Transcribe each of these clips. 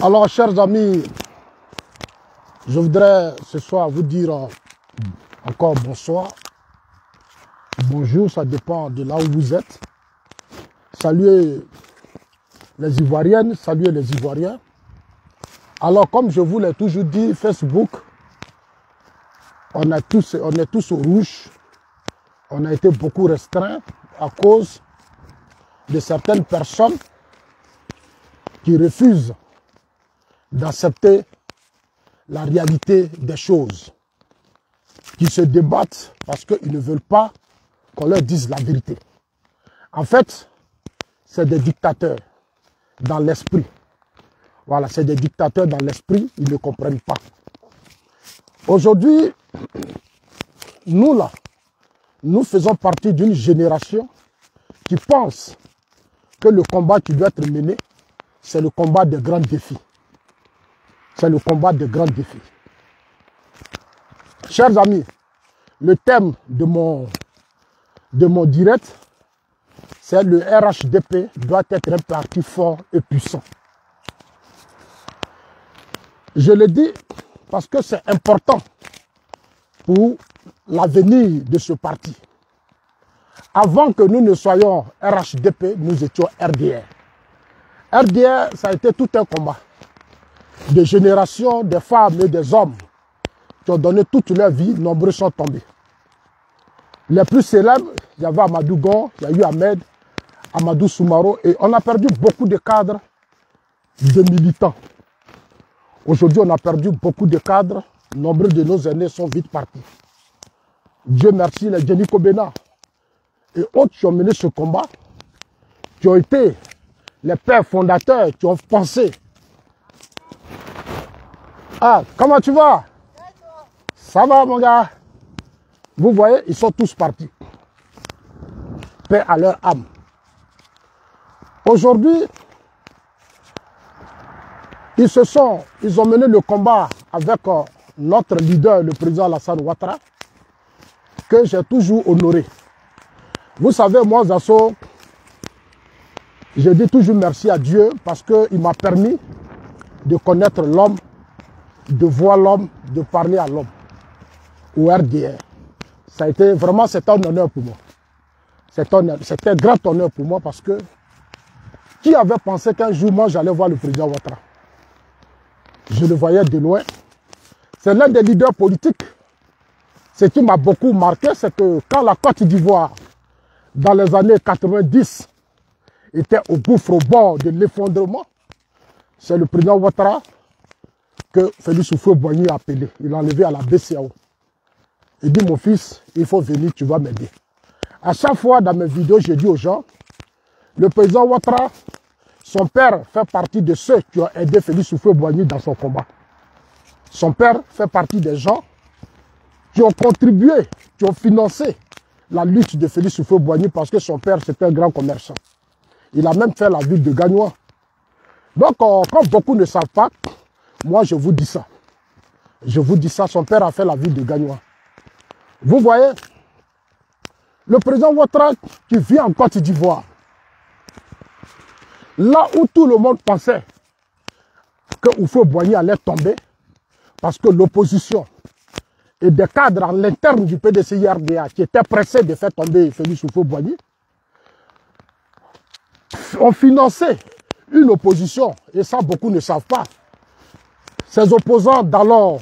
Alors, chers amis, je voudrais ce soir vous dire encore bonsoir. Bonjour, ça dépend de là où vous êtes. Saluez les Ivoiriennes, saluez les Ivoiriens. Alors, comme je vous l'ai toujours dit, Facebook, on est tous au rouge. On a été beaucoup restreints à cause de certaines personnes qui refusent d'accepter la réalité des choses, qui se débattent parce qu'ils ne veulent pas qu'on leur dise la vérité. En fait, c'est des dictateurs dans l'esprit. Voilà, c'est des dictateurs dans l'esprit, ils ne comprennent pas. Aujourd'hui, nous là, nous faisons partie d'une génération qui pense que le combat qui doit être mené, c'est le combat des grands défis. C'est le combat des grands défis. Chers amis, le thème de mon direct, c'est le RHDP doit être un parti fort et puissant. Je le dis parce que c'est important pour l'avenir de ce parti. Avant que nous ne soyons RHDP, nous étions RDR. RDR, ça a été tout un combat. Des générations, des femmes et des hommes qui ont donné toute leur vie, nombreux sont tombés. Les plus célèbres, il y avait Amadou Gon, il y a eu Ahmed, Amadou Soumaro, et on a perdu beaucoup de cadres, de militants. Aujourd'hui, on a perdu beaucoup de cadres, nombreux de nos aînés sont vite partis. Dieu merci, les Jenny Kobena et autres qui ont mené ce combat, qui ont été les pères fondateurs, qui ont pensé. Ah, comment tu vas? Ça va, mon gars? Vous voyez, ils sont tous partis. Paix à leur âme. Aujourd'hui, ils ont mené le combat avec notre leader, le président Alassane Ouattara, que j'ai toujours honoré. Vous savez, moi, Zasso, je dis toujours merci à Dieu parce qu'il m'a permis de connaître l'homme, de voir l'homme, de parler à l'homme, au RDR. Ça a été vraiment, c'était un honneur pour moi. C'était un grand honneur pour moi parce que qui avait pensé qu'un jour, moi, j'allais voir le président Ouattara? Je le voyais de loin. C'est l'un des leaders politiques. Ce qui m'a beaucoup marqué, c'est que quand la Côte d'Ivoire, dans les années 90, était au gouffre, au bord de l'effondrement, c'est le président Ouattara que Félix Houphouët-Boigny a appelé. Il l'a enlevé à la BCAO. Il dit, mon fils, il faut venir, tu vas m'aider. À chaque fois dans mes vidéos, je dis aux gens, le président Ouattara, son père fait partie de ceux qui ont aidé Félix Houphouët-Boigny dans son combat. Son père fait partie des gens qui ont contribué, qui ont financé la lutte de Félix Houphouët-Boigny parce que son père, c'était un grand commerçant. Il a même fait la ville de Gagnois. Donc, quand beaucoup ne savent pas, moi, je vous dis ça. Je vous dis ça, son père a fait la ville de Gagnois. Vous voyez, le président Ouattara qui vit en Côte d'Ivoire, là où tout le monde pensait que Houphouët-Boigny allait tomber, parce que l'opposition et des cadres à l'interne du PDCI-RDA qui étaient pressés de faire tomber Félix Houphouët-Boigny, ont financé une opposition, et ça beaucoup ne savent pas. Ces opposants d'alors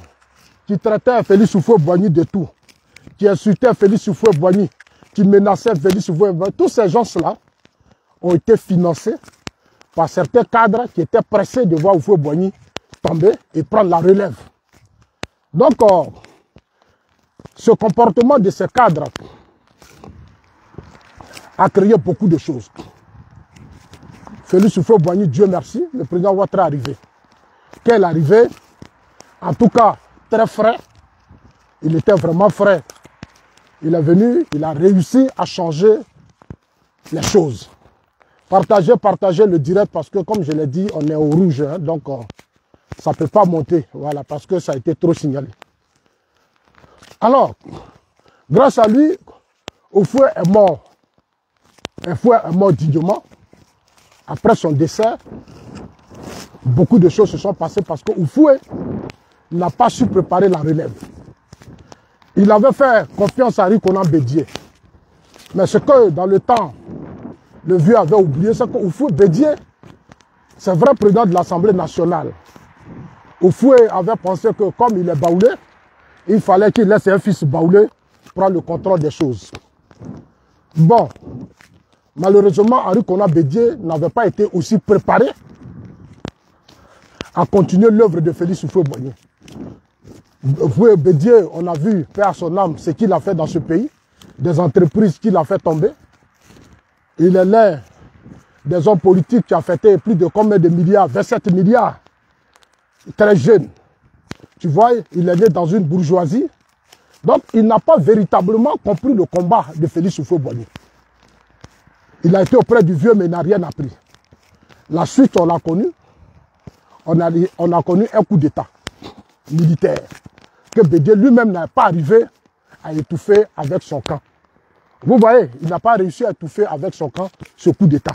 qui traitaient Félix Houphouët-Boigny de tout, qui insultaient Félix Houphouët-Boigny, qui menaçaient Félix Houphouët-Boigny, tous ces gens-là ont été financés par certains cadres qui étaient pressés de voir Houphouët-Boigny tomber et prendre la relève. Donc, ce comportement de ces cadres a créé beaucoup de choses. Félix Houphouët-Boigny, Dieu merci, le président Ouattara est arrivé. Quel est arrivé? En tout cas, très frais. Il était vraiment frais. Il est venu, il a réussi à changer les choses. Partagez le direct parce que, comme je l'ai dit, on est au rouge. Hein, donc, ça ne peut pas monter. Voilà, parce que ça a été trop signalé. Alors, grâce à lui, Houphouët est mort. Houphouët est mort dignement. Après son décès, Beaucoup de choses se sont passées parce que Oufoué n'a pas su préparer la relève. Il avait fait confiance à Rikonan Bédié. Mais ce que dans le temps, le vieux avait oublié, c'est que Oufoué Bédié, c'est vrai président de l'Assemblée nationale. Oufoué avait pensé que comme il est baoulé, il fallait qu'il laisse un fils baoulé prendre le contrôle des choses. Bon, malheureusement, Henri Konan Bédié n'avait pas été aussi préparé à continuer l'œuvre de Félix Houphouët-Boigny. Oufoué Bédié, on a vu, paix à son âme, ce qu'il a fait dans ce pays, des entreprises qu'il a fait tomber. Il est l'un des hommes politiques qui a fêté plus de combien de milliards, 27 milliards, très jeune. Tu vois, il est né dans une bourgeoisie. Donc, il n'a pas véritablement compris le combat de Félix Houphouët-Boigny. Il a été auprès du vieux, mais il n'a rien appris. La suite, on l'a connu. On a connu un coup d'État militaire que Bédié lui-même n'a pas arrivé à étouffer avec son camp. Vous voyez, il n'a pas réussi à étouffer avec son camp ce coup d'État.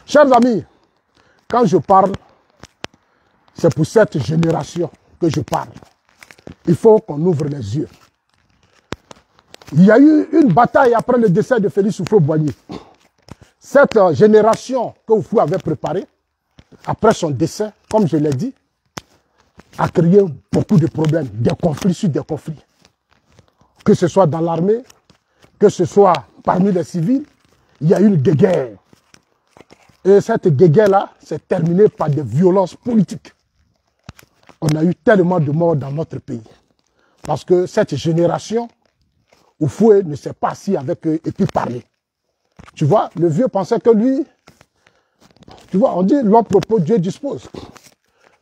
Chers amis, quand je parle, c'est pour cette génération que je parle. Il faut qu'on ouvre les yeux. Il y a eu une bataille après le décès de Félix Houphouët-Boigny. Cette génération que Oufoué avait préparée, après son décès, comme je l'ai dit, a créé beaucoup de problèmes, des conflits sur des conflits. Que ce soit dans l'armée, que ce soit parmi les civils, il y a eu une guerre. Et cette guerre-là s'est terminée par des violences politiques. On a eu tellement de morts dans notre pays. Parce que cette génération, Oufoué ne s'est pas assis avec eux et puis parler. Tu vois, le vieux pensait que lui, tu vois, on dit l'homme propose, Dieu dispose.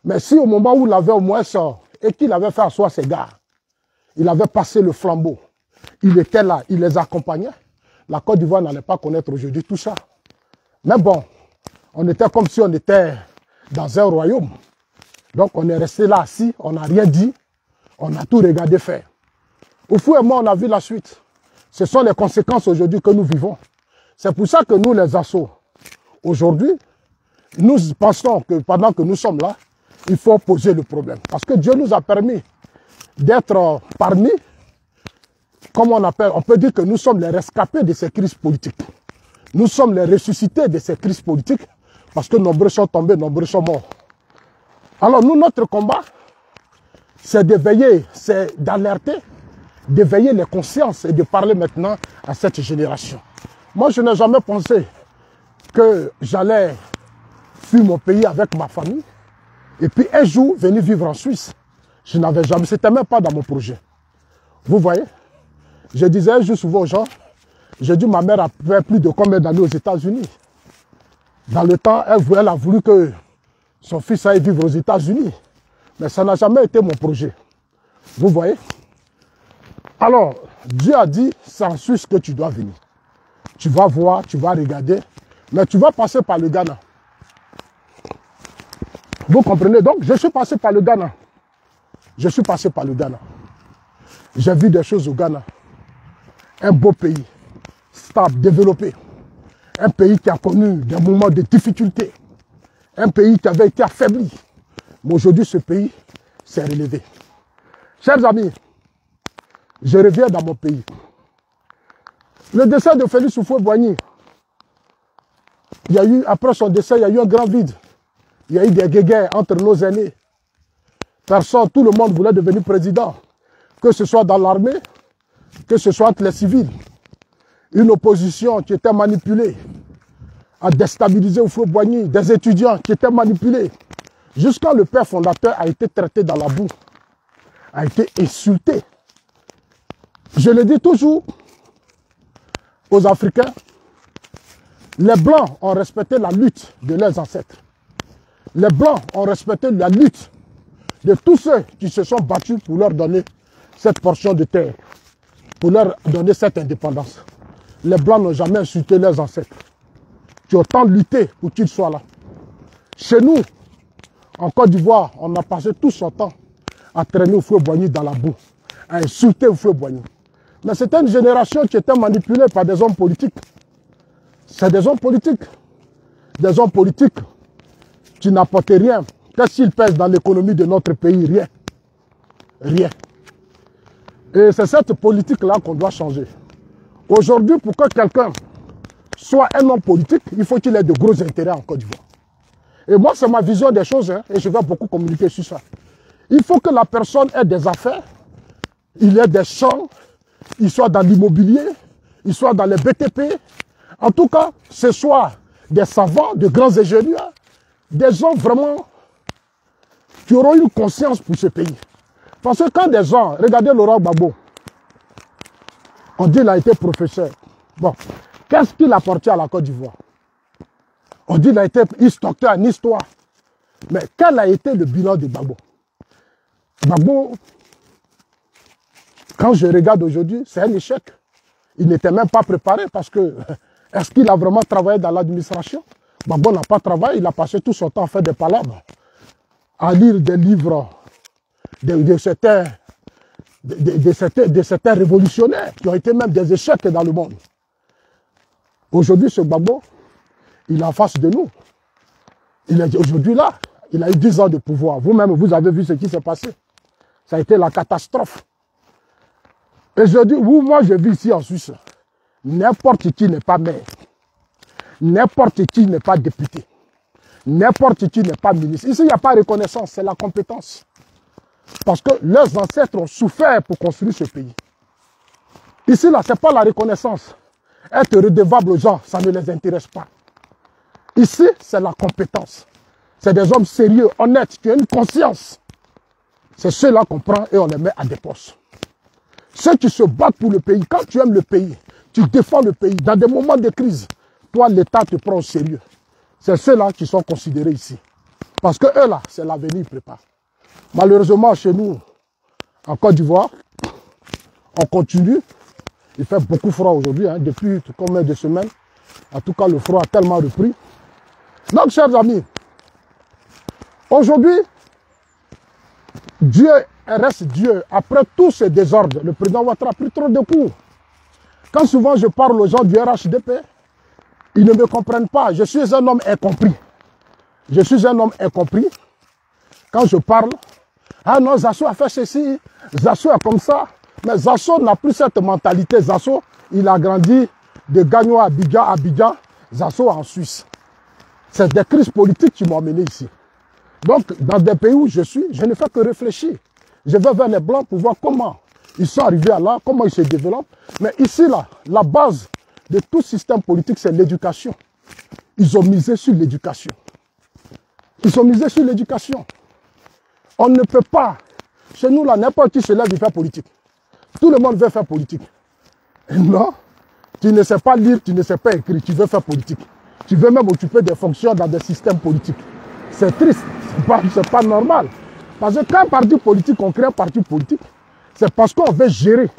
Mais si au moment où il avait au moins ça, et qu'il avait fait asseoir ses gars, il avait passé le flambeau, il était là, il les accompagnait, la Côte d'Ivoire n'allait pas connaître aujourd'hui tout ça. Mais bon, on était comme si on était dans un royaume. Donc on est resté là assis, on n'a rien dit, on a tout regardé faire. Oufoué et moi, on a vu la suite. Ce sont les conséquences aujourd'hui que nous vivons. C'est pour ça que nous, les assos, aujourd'hui, nous pensons que pendant que nous sommes là, il faut poser le problème. Parce que Dieu nous a permis d'être parmi, comme on appelle, on peut dire que nous sommes les rescapés de ces crises politiques. Nous sommes les ressuscités de ces crises politiques parce que nombreux sont tombés, nombreux sont morts. Alors nous, notre combat, c'est d'éveiller, c'est d'alerter, d'éveiller les consciences et de parler maintenant à cette génération. Moi, je n'ai jamais pensé que j'allais fuir mon pays avec ma famille et puis un jour venir vivre en Suisse. Je n'avais jamais, c'était même pas dans mon projet. Vous voyez, je disais un jour souvent aux gens, j'ai dit ma mère a fait plus de combien d'années aux États-Unis. Dans le temps, elle a voulu que son fils aille vivre aux États-Unis. Mais ça n'a jamais été mon projet. Vous voyez? Alors, Dieu a dit, c'est en Suisse que tu dois venir. Tu vas voir, tu vas regarder, mais tu vas passer par le Ghana. Vous comprenez? Donc, je suis passé par le Ghana. Je suis passé par le Ghana. J'ai vu des choses au Ghana. Un beau pays, stable, développé. Un pays qui a connu des moments de difficulté. Un pays qui avait été affaibli. Mais aujourd'hui, ce pays s'est relevé. Chers amis, je reviens dans mon pays. Le décès de Félix Houphouët-Boigny, il y a eu, après son décès, il y a eu un grand vide. Il y a eu des guéguerres entre nos aînés. Personne, tout le monde voulait devenir président. Que ce soit dans l'armée, que ce soit entre les civils. Une opposition qui était manipulée à déstabiliser Houphouët-Boigny, des étudiants qui étaient manipulés. Jusqu'à le père fondateur a été traité dans la boue, a été insulté. Je le dis toujours aux Africains, les Blancs ont respecté la lutte de leurs ancêtres. Les Blancs ont respecté la lutte de tous ceux qui se sont battus pour leur donner cette portion de terre, pour leur donner cette indépendance. Les Blancs n'ont jamais insulté leurs ancêtres, qui ont tant lutté pour qu'ils soient là. Chez nous, en Côte d'Ivoire, on a passé tout son temps à traîner Houphouët-Boigny dans la boue, à insulter Houphouët-Boigny. Mais c'était une génération qui était manipulée par des hommes politiques. C'est des hommes politiques. Des hommes politiques tu n'apportes rien. Qu'est-ce qu'il pèse dans l'économie de notre pays? Rien. Rien. Et c'est cette politique-là qu'on doit changer. Aujourd'hui, pour que quelqu'un soit un homme politique, il faut qu'il ait de gros intérêts en Côte d'Ivoire. Et moi, c'est ma vision des choses, hein, et je vais beaucoup communiquer sur ça. Il faut que la personne ait des affaires, il ait des champs, il soit dans l'immobilier, il soit dans les BTP. En tout cas, ce soit des savants, de grands ingénieurs, des gens vraiment qui auront une conscience pour ce pays. Parce que quand des gens, regardez Laurent Gbagbo, on dit qu'il a été professeur. Bon, qu'est-ce qu'il a apporté à la Côte d'Ivoire? On dit qu'il a été docteur en histoire. Mais quel a été le bilan de Gbagbo? Gbagbo, quand je regarde aujourd'hui, c'est un échec. Il n'était même pas préparé parce que, est-ce qu'il a vraiment travaillé dans l'administration? Gbagbo n'a pas travaillé, il a passé tout son temps à faire des palabres, à lire des livres de certains révolutionnaires qui ont été même des échecs dans le monde. Aujourd'hui, ce Gbagbo, il est en face de nous. Il est aujourd'hui là. Il a eu 10 ans de pouvoir. Vous-même, vous avez vu ce qui s'est passé. Ça a été la catastrophe. Et je dis, moi je vis ici en Suisse. N'importe qui n'est pas maire. N'importe qui n'est pas député. N'importe qui n'est pas ministre. Ici, il n'y a pas de reconnaissance, c'est la compétence. Parce que leurs ancêtres ont souffert pour construire ce pays. Ici, là, ce n'est pas la reconnaissance. Être redevable aux gens, ça ne les intéresse pas. Ici, c'est la compétence. C'est des hommes sérieux, honnêtes, qui ont une conscience. C'est ceux-là qu'on prend et on les met à des postes. Ceux qui se battent pour le pays, quand tu aimes le pays, tu défends le pays. Dans des moments de crise, toi, l'État te prend au sérieux. C'est ceux-là qui sont considérés ici. Parce que eux, là, c'est l'avenir qu'ils préparent. Malheureusement, chez nous, en Côte d'Ivoire, on continue. Il fait beaucoup froid aujourd'hui, hein, depuis combien de semaines. En tout cas, le froid a tellement repris. Donc, chers amis, aujourd'hui, Dieu reste Dieu. Après tous ces désordres, le président Ouattara a pris trop de coups. Quand souvent je parle aux gens du RHDP, ils ne me comprennent pas. Je suis un homme incompris. Je suis un homme incompris. Quand je parle, ah non, Zasso a fait ceci, Zasso est comme ça. Mais Zasso n'a plus cette mentalité. Zasso, il a grandi de Gagnon à Abidjan, Zasso en Suisse. C'est des crises politiques qui m'ont amené ici. Donc, dans des pays où je suis, je ne fais que réfléchir. Je vais vers les Blancs pour voir comment ils sont arrivés à là, comment ils se développent. Mais ici, là, la base de tout système politique, c'est l'éducation. Ils ont misé sur l'éducation. Ils ont misé sur l'éducation. On ne peut pas, chez nous, là, n'importe qui se lève et fait politique. Tout le monde veut faire politique. Non, tu ne sais pas lire, tu ne sais pas écrire, tu veux faire politique. Tu veux même occuper des fonctions dans des systèmes politiques. C'est triste, c'est pas normal. Parce que quand un parti politique, on crée un parti politique, c'est parce qu'on veut gérer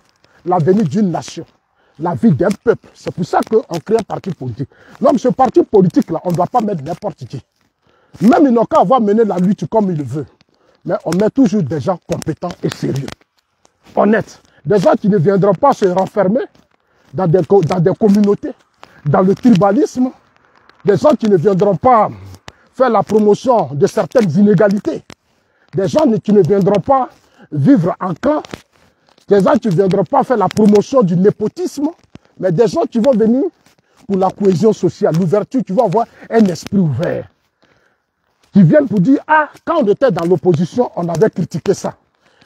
l'avenir d'une nation, la vie d'un peuple. C'est pour ça qu'on crée un parti politique. Donc ce parti politique-là, on ne doit pas mettre n'importe qui. Même ils n'ont qu'à avoir mené la lutte comme ils le veulent. Mais on met toujours des gens compétents et sérieux, honnêtes. Des gens qui ne viendront pas se renfermer dans des communautés, dans le tribalisme. Des gens qui ne viendront pas faire la promotion de certaines inégalités. Des gens qui ne viendront pas vivre en clan. Des gens qui ne viendront pas faire la promotion du népotisme. Mais des gens qui vont venir pour la cohésion sociale, l'ouverture, qui vont avoir un esprit ouvert. Qui viennent pour dire, ah, quand on était dans l'opposition, on avait critiqué ça.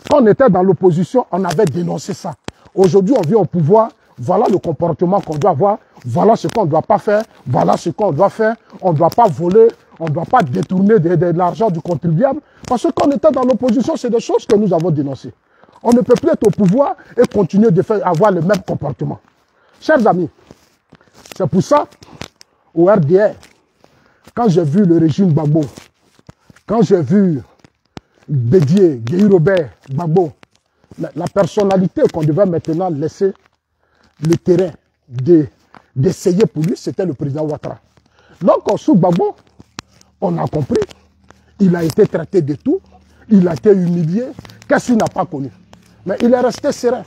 Quand on était dans l'opposition, on avait dénoncé ça. Aujourd'hui, on vient au pouvoir, voilà le comportement qu'on doit avoir, voilà ce qu'on ne doit pas faire, voilà ce qu'on doit faire. On ne doit pas voler, on ne doit pas détourner de l'argent du contribuable. Parce que quand on était dans l'opposition, c'est des choses que nous avons dénoncées. On ne peut plus être au pouvoir et continuer de avoir le même comportement. Chers amis, c'est pour ça, au RDR, quand j'ai vu le régime Gbagbo, quand j'ai vu Bédié, Guy Robert, Gbagbo, la personnalité qu'on devait maintenant laisser le terrain d'essayer pour lui, c'était le président Ouattara. Donc, sous Gbagbo, on a compris, il a été traité de tout, il a été humilié, qu'est-ce qu'il n'a pas connu? Mais il est resté serein.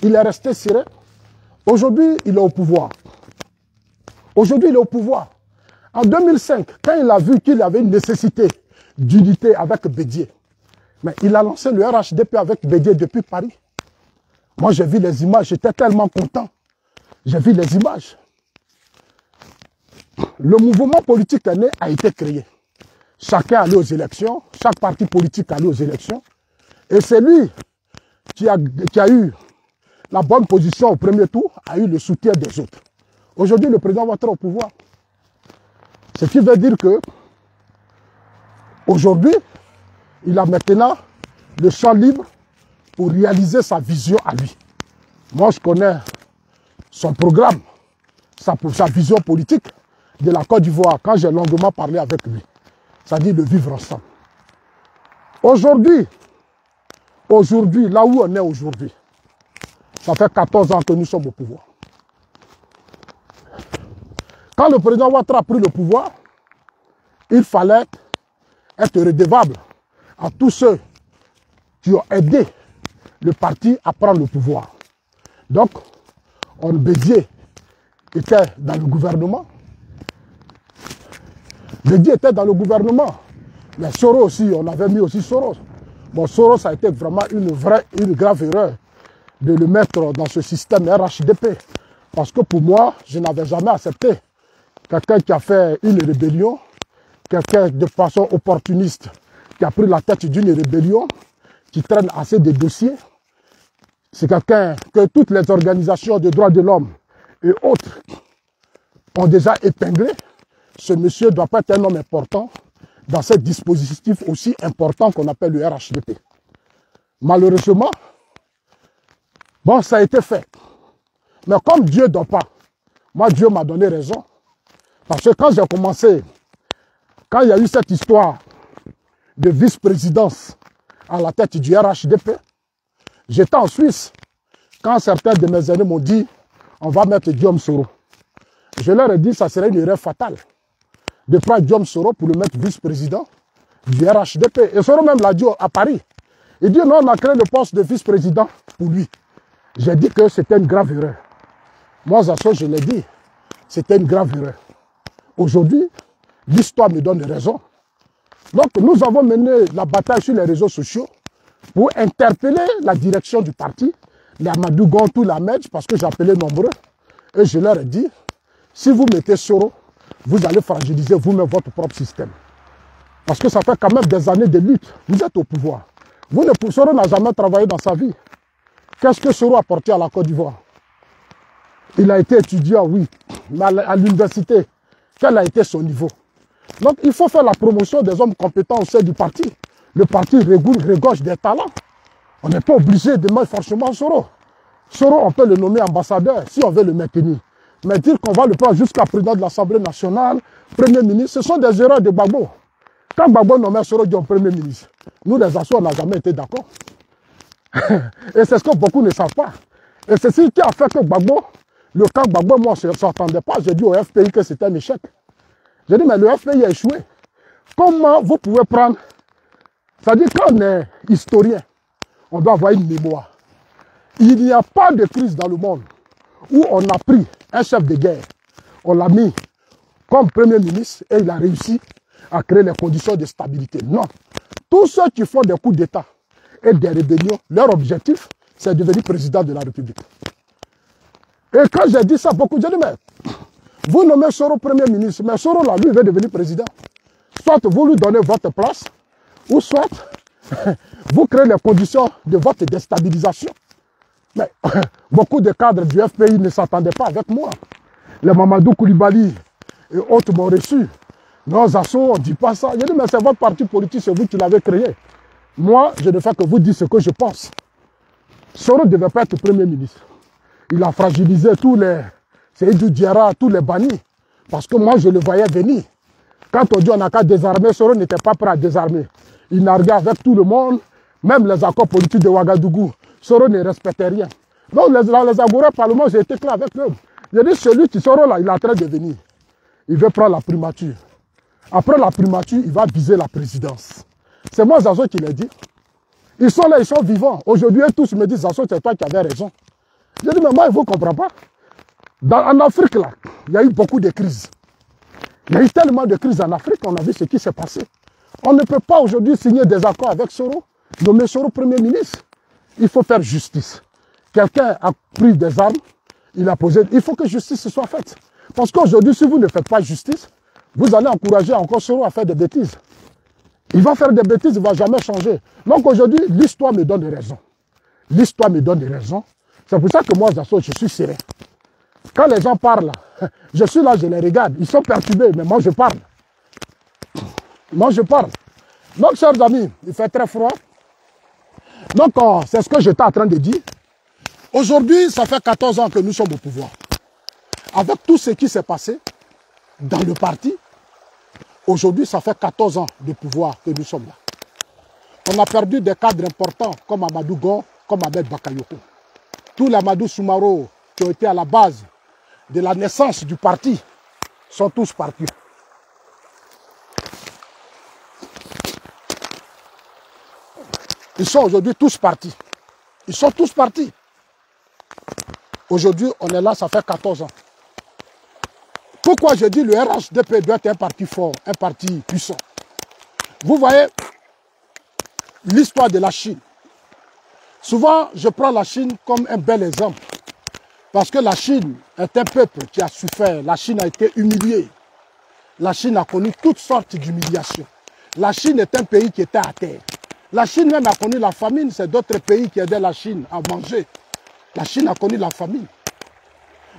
Il est resté serein. Aujourd'hui, il est au pouvoir. Aujourd'hui, il est au pouvoir. En 2005, quand il a vu qu'il avait une nécessité d'unité avec Bédié, mais il a lancé le RHDP avec Bédié depuis Paris. Moi, j'ai vu les images, j'étais tellement content. J'ai vu les images. Le mouvement politique né a été créé. Chacun allait aux élections, chaque parti politique allait aux élections. Et c'est lui qui a eu la bonne position au premier tour, a eu le soutien des autres. Aujourd'hui, le président Ouattara au pouvoir. Ce qui veut dire que aujourd'hui, il a maintenant le champ libre pour réaliser sa vision à lui. Moi, je connais son programme, sa vision politique de la Côte d'Ivoire, quand j'ai longuement parlé avec lui. C'est-à-dire de vivre ensemble. Aujourd'hui, là où on est aujourd'hui, ça fait 14 ans que nous sommes au pouvoir. Quand le président Ouattara a pris le pouvoir, il fallait être redevable à tous ceux qui ont aidé le parti à prendre le pouvoir. Donc, Bédié était dans le gouvernement. Bédié était dans le gouvernement. Mais Soros aussi, on avait mis aussi Soros. Bon, Soros a été vraiment une grave erreur de le mettre dans ce système RHDP. Parce que pour moi, je n'avais jamais accepté quelqu'un qui a fait une rébellion, quelqu'un de façon opportuniste, qui a pris la tête d'une rébellion, qui traîne assez de dossiers. C'est quelqu'un que toutes les organisations de droits de l'homme et autres ont déjà épinglé. Ce monsieur doit pas être un homme important dans ce dispositif aussi important qu'on appelle le RHDP. Malheureusement, bon, ça a été fait. Mais comme Dieu ne donne pas, moi Dieu m'a donné raison. Parce que quand j'ai commencé, quand il y a eu cette histoire de vice-présidence à la tête du RHDP, j'étais en Suisse quand certains de mes amis m'ont dit on va mettre Guillaume Soro. Je leur ai dit que ça serait une erreur fatale de prendre Guillaume Soro pour le mettre vice-président du RHDP. Et Soro même l'a dit à Paris. Il dit non, on a créé le poste de vice-président pour lui. J'ai dit que c'était une grave erreur. Moi, Zasso, je l'ai dit, c'était une grave erreur. Aujourd'hui, l'histoire me donne raison. Donc, nous avons mené la bataille sur les réseaux sociaux pour interpeller la direction du parti, les Amadou Gontou, la Medj, parce que j'appelais nombreux. Et je leur ai dit, si vous mettez Soro, vous allez fragiliser vous-même votre propre système. Parce que ça fait quand même des années de lutte. Vous êtes au pouvoir. Soro n'a jamais travaillé dans sa vie. Qu'est-ce que Soro a apporté à la Côte d'Ivoire? Il a été étudiant, oui, mais à l'université, quel a été son niveau? Donc, il faut faire la promotion des hommes compétents au sein du parti. Le parti regorge des talents. On n'est pas obligé de mettre forcément Soro. Soro, on peut le nommer ambassadeur si on veut le maintenir. Mais dire qu'on va le prendre jusqu'à président de l'Assemblée nationale, premier ministre, ce sont des erreurs de Gbagbo. Quand Gbagbo nommait Soro comme premier ministre, nous les Assous, on n'a jamais été d'accord. Et c'est ce que beaucoup ne savent pas. Et c'est ce qui a fait que Gbagbo, le camp Gbagbo, moi, je ne s'entendais pas. J'ai dit au FPI que c'était un échec. J'ai dit, mais le FPI a échoué. Comment vous pouvez prendre... C'est-à-dire, quand on est historien, on doit avoir une mémoire. Il n'y a pas de crise dans le monde où on a pris un chef de guerre, on l'a mis comme premier ministre et il a réussi à créer les conditions de stabilité. Non. Tous ceux qui font des coups d'État et des rébellions, leur objectif, c'est de devenir président de la République. Et quand j'ai dit ça, beaucoup j'ai dit, mais vous nommez Soro premier ministre, mais Soro là, lui, il veut devenir président. Soit vous lui donnez votre place, ou soit vous créez les conditions de votre déstabilisation. Mais beaucoup de cadres du FPI ne s'entendaient pas avec moi. Les Mamadou Koulibaly et autres m'ont reçu. Non, Zasso, on ne dit pas ça. J'ai dit, mais c'est votre parti politique, c'est vous qui l'avez créé. Moi, je ne fais que vous dire ce que je pense. Soro ne devait pas être Premier ministre. Il a fragilisé tous les... Seydou Diarra, tous les bannis. Parce que moi, je le voyais venir. Quand on dit on n'a qu'à désarmer, Soro n'était pas prêt à désarmer. Il narguait avec tout le monde, même les accords politiques de Ouagadougou. Soro ne respectait rien. Donc les Agoureux Parlement, j'ai été clair avec eux. J'ai dit, celui qui Soro là, il est en train de venir. Il veut prendre la primature. Après la primature, il va viser la présidence. C'est moi, Zazo, qui l'ai dit. Ils sont là, ils sont vivants. Aujourd'hui, tous me disent, Zazo, c'est toi qui avais raison. J'ai dit, mais moi, je ne vous comprends pas. En Afrique, là, il y a eu beaucoup de crises. Il y a eu tellement de crises en Afrique, on a vu ce qui s'est passé. On ne peut pas aujourd'hui signer des accords avec Soro, nommer Soro Premier ministre. Il faut faire justice. Quelqu'un a pris des armes, il a posé... Il faut que justice soit faite. Parce qu'aujourd'hui, si vous ne faites pas justice, vous allez encourager encore Soro à faire des bêtises. Il va faire des bêtises, il ne va jamais changer. Donc aujourd'hui, l'histoire me donne raison. L'histoire me donne raison. C'est pour ça que moi, Zasso, je suis serein. Quand les gens parlent, je suis là, je les regarde. Ils sont perturbés, mais moi, je parle. Moi, je parle. Donc, chers amis, il fait très froid. Donc, c'est ce que j'étais en train de dire. Aujourd'hui, ça fait 14 ans que nous sommes au pouvoir. Avec tout ce qui s'est passé dans le parti, aujourd'hui, ça fait 14 ans de pouvoir que nous sommes là. On a perdu des cadres importants comme Amadou Gon, comme Ahmed Bakayoko. Tous les Amadou Soumaro qui ont été à la base de la naissance du parti sont tous partis. Ils sont aujourd'hui tous partis. Ils sont tous partis. Aujourd'hui, on est là, ça fait 14 ans. Pourquoi je dis le RHDP doit être un parti fort, un parti puissant? Vous voyez l'histoire de la Chine. Souvent, je prends la Chine comme un bel exemple. Parce que la Chine est un peuple qui a souffert. La Chine a été humiliée. La Chine a connu toutes sortes d'humiliations. La Chine est un pays qui était à terre. La Chine même a connu la famine. C'est d'autres pays qui aidaient la Chine à manger. La Chine a connu la famine.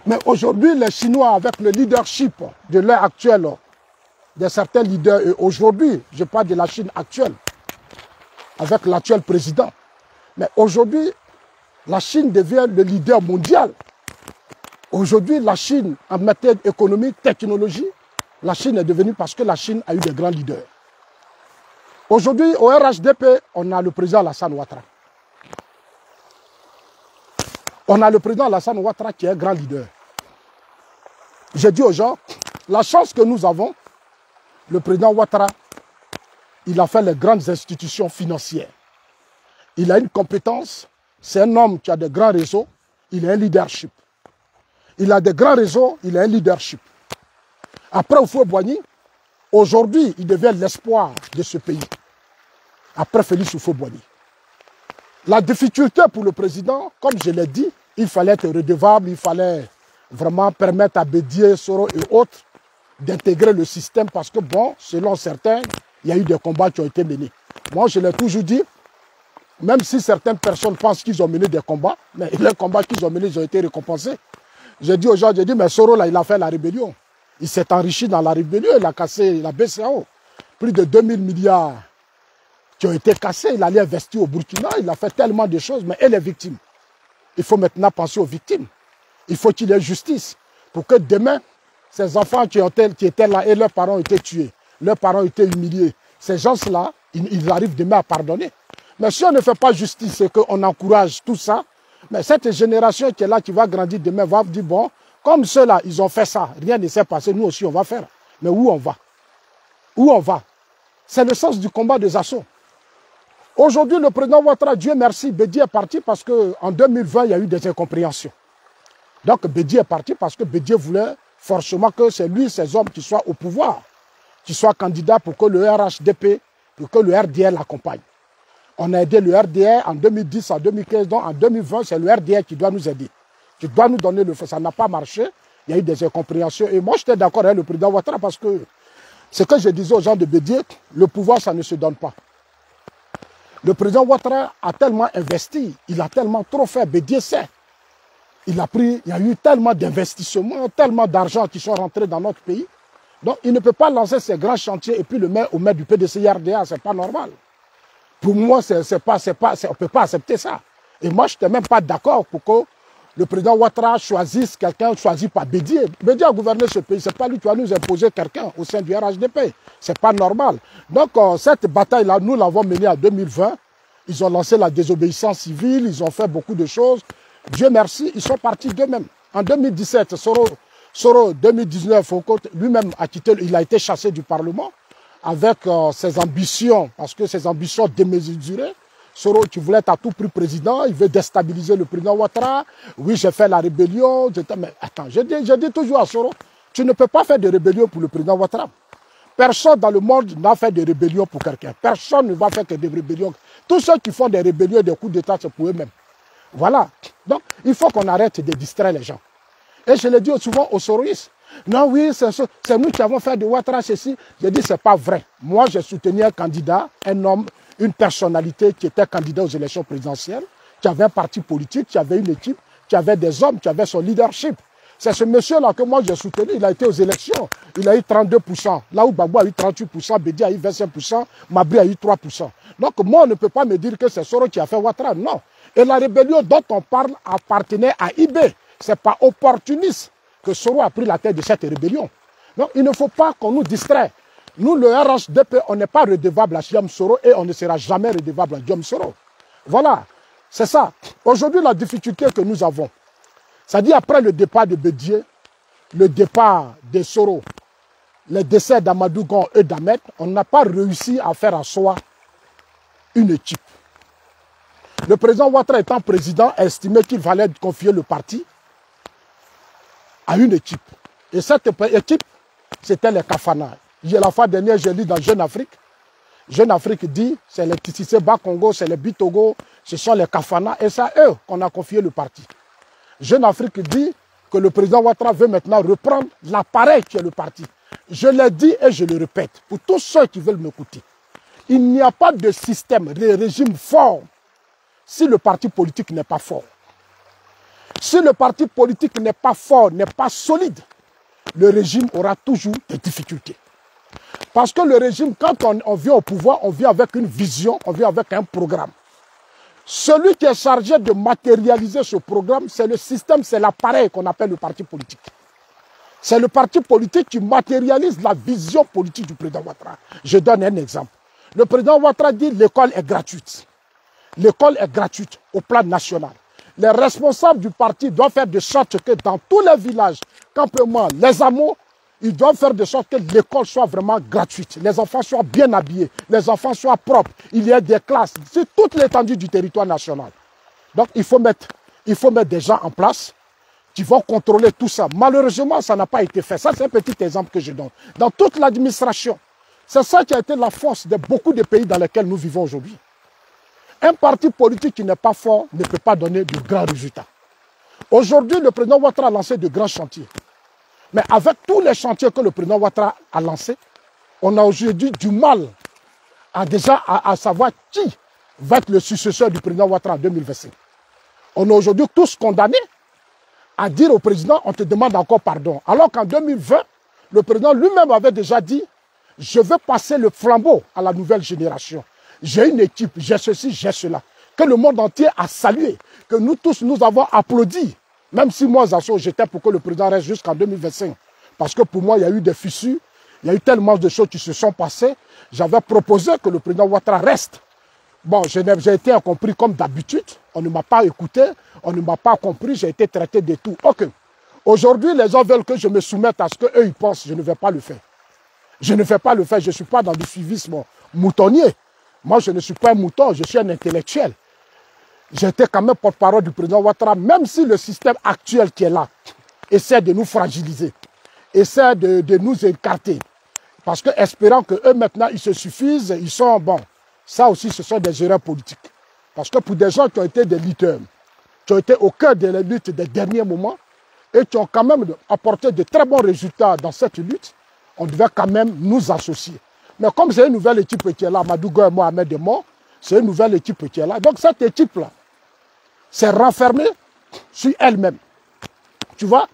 Mais aujourd'hui, les Chinois, avec le leadership de l'heure actuelle, de certains leaders, et aujourd'hui, je parle de la Chine actuelle, avec l'actuel président. Mais aujourd'hui, la Chine devient le leader mondial. Aujourd'hui, la Chine, en matière économique, technologie, la Chine est devenue parce que la Chine a eu des grands leaders. Aujourd'hui, au RHDP, on a le président Alassane Ouattara. On a le président Alassane Ouattara qui est un grand leader. J'ai dit aux gens, la chance que nous avons, le président Ouattara, il a fait les grandes institutions financières. Il a une compétence, c'est un homme qui a de grands réseaux, il a un leadership. Il a de grands réseaux, il a un leadership. Après Houphouët-Boigny, aujourd'hui, il devient l'espoir de ce pays. Après Félix Houphouët-Boigny. La difficulté pour le président, comme je l'ai dit, il fallait être redevable, il fallait vraiment permettre à Bédié, Soro et autres d'intégrer le système parce que, bon, selon certains, il y a eu des combats qui ont été menés. Moi, je l'ai toujours dit, même si certaines personnes pensent qu'ils ont mené des combats, mais les combats qu'ils ont menés, ils ont été récompensés. J'ai dit aux gens, j'ai dit, mais Soro, là, il a fait la rébellion. Il s'est enrichi dans la rébellion, il a cassé la BCAO. Plus de 2000 milliards qui ont été cassés, il allait investir au Burkina, il a fait tellement de choses, mais et les victimes? Il faut maintenant penser aux victimes. Il faut qu'il y ait justice pour que demain, ces enfants qui étaient là et leurs parents ont été tués, leurs parents ont été humiliés, ces gens-là, ils arrivent demain à pardonner. Mais si on ne fait pas justice et qu'on encourage tout ça, mais cette génération qui est là, qui va grandir demain, va dire, bon, comme ceux-là, ils ont fait ça, rien ne s'est passé, nous aussi on va faire. Mais où on va? Où on va? C'est le sens du combat des assauts. Aujourd'hui, le président Ouattara, Dieu merci, Bédié est parti parce qu'en 2020, il y a eu des incompréhensions. Donc Bédié est parti parce que Bédié voulait forcément que c'est lui, ces hommes qui soient au pouvoir, qui soient candidats pour que le RHDP, pour que le RDR l'accompagne. On a aidé le RDR en 2010, en 2015, donc en 2020, c'est le RDR qui doit nous aider, qui doit nous donner le feu. Ça n'a pas marché, il y a eu des incompréhensions. Et moi, j'étais d'accord avec le président Ouattara parce que ce que je disais aux gens de Bédié, le pouvoir, ça ne se donne pas. Le président Ouattara a tellement investi, il a tellement trop fait, Bédié sait. Il y a eu tellement d'investissements, tellement d'argent qui sont rentrés dans notre pays. Donc, il ne peut pas lancer ces grands chantiers et puis le mettre au maître du PDC-RDA, ce n'est pas normal. Pour moi, on ne peut pas accepter ça. Et moi, je n'étais même pas d'accord pour que le président Ouattara choisisse quelqu'un choisi par Bédié. Bédié a gouverné ce pays, ce n'est pas lui qui va nous imposer quelqu'un au sein du RHDP. Ce n'est pas normal. Donc, cette bataille-là, nous l'avons menée en 2020. Ils ont lancé la désobéissance civile, ils ont fait beaucoup de choses. Dieu merci, ils sont partis d'eux-mêmes. En 2017, Soro 2019, lui-même a quitté, il a été chassé du Parlement avec ses ambitions, parce que ses ambitions démesurées. Soro qui voulait être à tout prix président, il veut déstabiliser le président Ouattara. Oui, j'ai fait la rébellion. Mais attends, je dis toujours à Soro, Tu ne peux pas faire de rébellion pour le président Ouattara. Personne dans le monde n'a fait de rébellion pour quelqu'un. Personne ne va faire que des rébellions. Tous ceux qui font des rébellions et des coups d'État, c'est pour eux-mêmes. Voilà. Donc, il faut qu'on arrête de distraire les gens. Et je le dis souvent aux soroïstes. Non, oui, c'est nous qui avons fait de Ouattara ceci. Je dis, ce n'est pas vrai. Moi, j'ai soutenu un candidat, un homme, une personnalité qui était candidat aux élections présidentielles, qui avait un parti politique, qui avait une équipe, qui avait des hommes, qui avait son leadership. C'est ce monsieur-là que moi j'ai soutenu. Il a été aux élections. Il a eu 32%. Là où Gbagbo a eu 38%, Bédi a eu 25%, Mabri a eu 3%. Donc moi, on ne peut pas me dire que c'est Soro qui a fait Ouattara. Non. Et la rébellion dont on parle appartenait à IB. Ce n'est pas opportuniste que Soro a pris la tête de cette rébellion. Donc il ne faut pas qu'on nous distrait. Nous, le RHDP, on n'est pas redevable à Guillaume Soro et on ne sera jamais redevable à Guillaume Soro. Voilà. C'est ça. Aujourd'hui, la difficulté que nous avons, c'est-à-dire après le départ de Bédié, le départ de Soro, le décès d'Amadou Gon et d'Ahmed, on n'a pas réussi à faire asseoir une équipe. Le président Ouattara étant président a estimé qu'il fallait confier le parti à une équipe. Et cette équipe, c'était les Kafana. La fois dernière, j'ai lu dans Jeune Afrique. Jeune Afrique dit, c'est les Tissé Bas-Congo, c'est les Bitogo, ce sont les Kafana, et c'est à eux qu'on a confié le parti. Jeune Afrique dit que le président Ouattara veut maintenant reprendre l'appareil qui est le parti. Je l'ai dit et je le répète, pour tous ceux qui veulent m'écouter. Il n'y a pas de système, de régime fort si le parti politique n'est pas fort. Si le parti politique n'est pas fort, n'est pas solide, le régime aura toujours des difficultés. Parce que le régime, quand on vient au pouvoir, on vient avec une vision, on vient avec un programme. Celui qui est chargé de matérialiser ce programme, c'est le système, c'est l'appareil qu'on appelle le parti politique. C'est le parti politique qui matérialise la vision politique du président Ouattara. Je donne un exemple. Le président Ouattara dit l'école est gratuite. L'école est gratuite au plan national. Les responsables du parti doivent faire de sorte que dans tous les villages, campements, les hameaux, ils doivent faire de sorte que l'école soit vraiment gratuite. Les enfants soient bien habillés, les enfants soient propres. Il y a des classes sur toute l'étendue du territoire national. Donc il faut mettre des gens en place qui vont contrôler tout ça. Malheureusement, ça n'a pas été fait. Ça, c'est un petit exemple que je donne. Dans toute l'administration, c'est ça qui a été la force de beaucoup de pays dans lesquels nous vivons aujourd'hui. Un parti politique qui n'est pas fort ne peut pas donner de grands résultats. Aujourd'hui, le président Ouattara a lancé de grands chantiers. Mais avec tous les chantiers que le président Ouattara a lancés, on a aujourd'hui du mal à savoir qui va être le successeur du président Ouattara en 2025. On est aujourd'hui tous condamnés à dire au président, on te demande encore pardon. Alors qu'en 2020, le président lui-même avait déjà dit, je veux passer le flambeau à la nouvelle génération. J'ai une équipe, j'ai ceci, j'ai cela. Que le monde entier a salué, que nous tous, nous avons applaudi. Même si moi, Zasso, j'étais pour que le président reste jusqu'en 2025. Parce que pour moi, il y a eu des fissures, il y a eu tellement de choses qui se sont passées. J'avais proposé que le président Ouattara reste. Bon, j'ai été incompris comme d'habitude. On ne m'a pas écouté, on ne m'a pas compris, j'ai été traité de tout. Ok. Aujourd'hui, les gens veulent que je me soumette à ce qu'eux, ils pensent. Je ne vais pas le faire. Je ne vais pas le faire. Je ne suis pas dans du suivisme moutonnier. Moi, je ne suis pas un mouton, je suis un intellectuel. J'étais quand même porte-parole du président Ouattara, même si le système actuel qui est là essaie de nous fragiliser, essaie de nous écarter. Parce que, espérant qu'eux, maintenant, ils se suffisent, ils sont bons. Ça aussi, ce sont des erreurs politiques. Parce que pour des gens qui ont été des lutteurs, qui ont été au cœur de la lutte des derniers moments, et qui ont quand même apporté de très bons résultats dans cette lutte, on devait quand même nous associer. Mais comme c'est une nouvelle équipe qui est là, Madougo et Mohamed est mort, c'est une nouvelle équipe qui est là. Donc cette équipe-là s'est renfermée sur elle-même. Tu vois,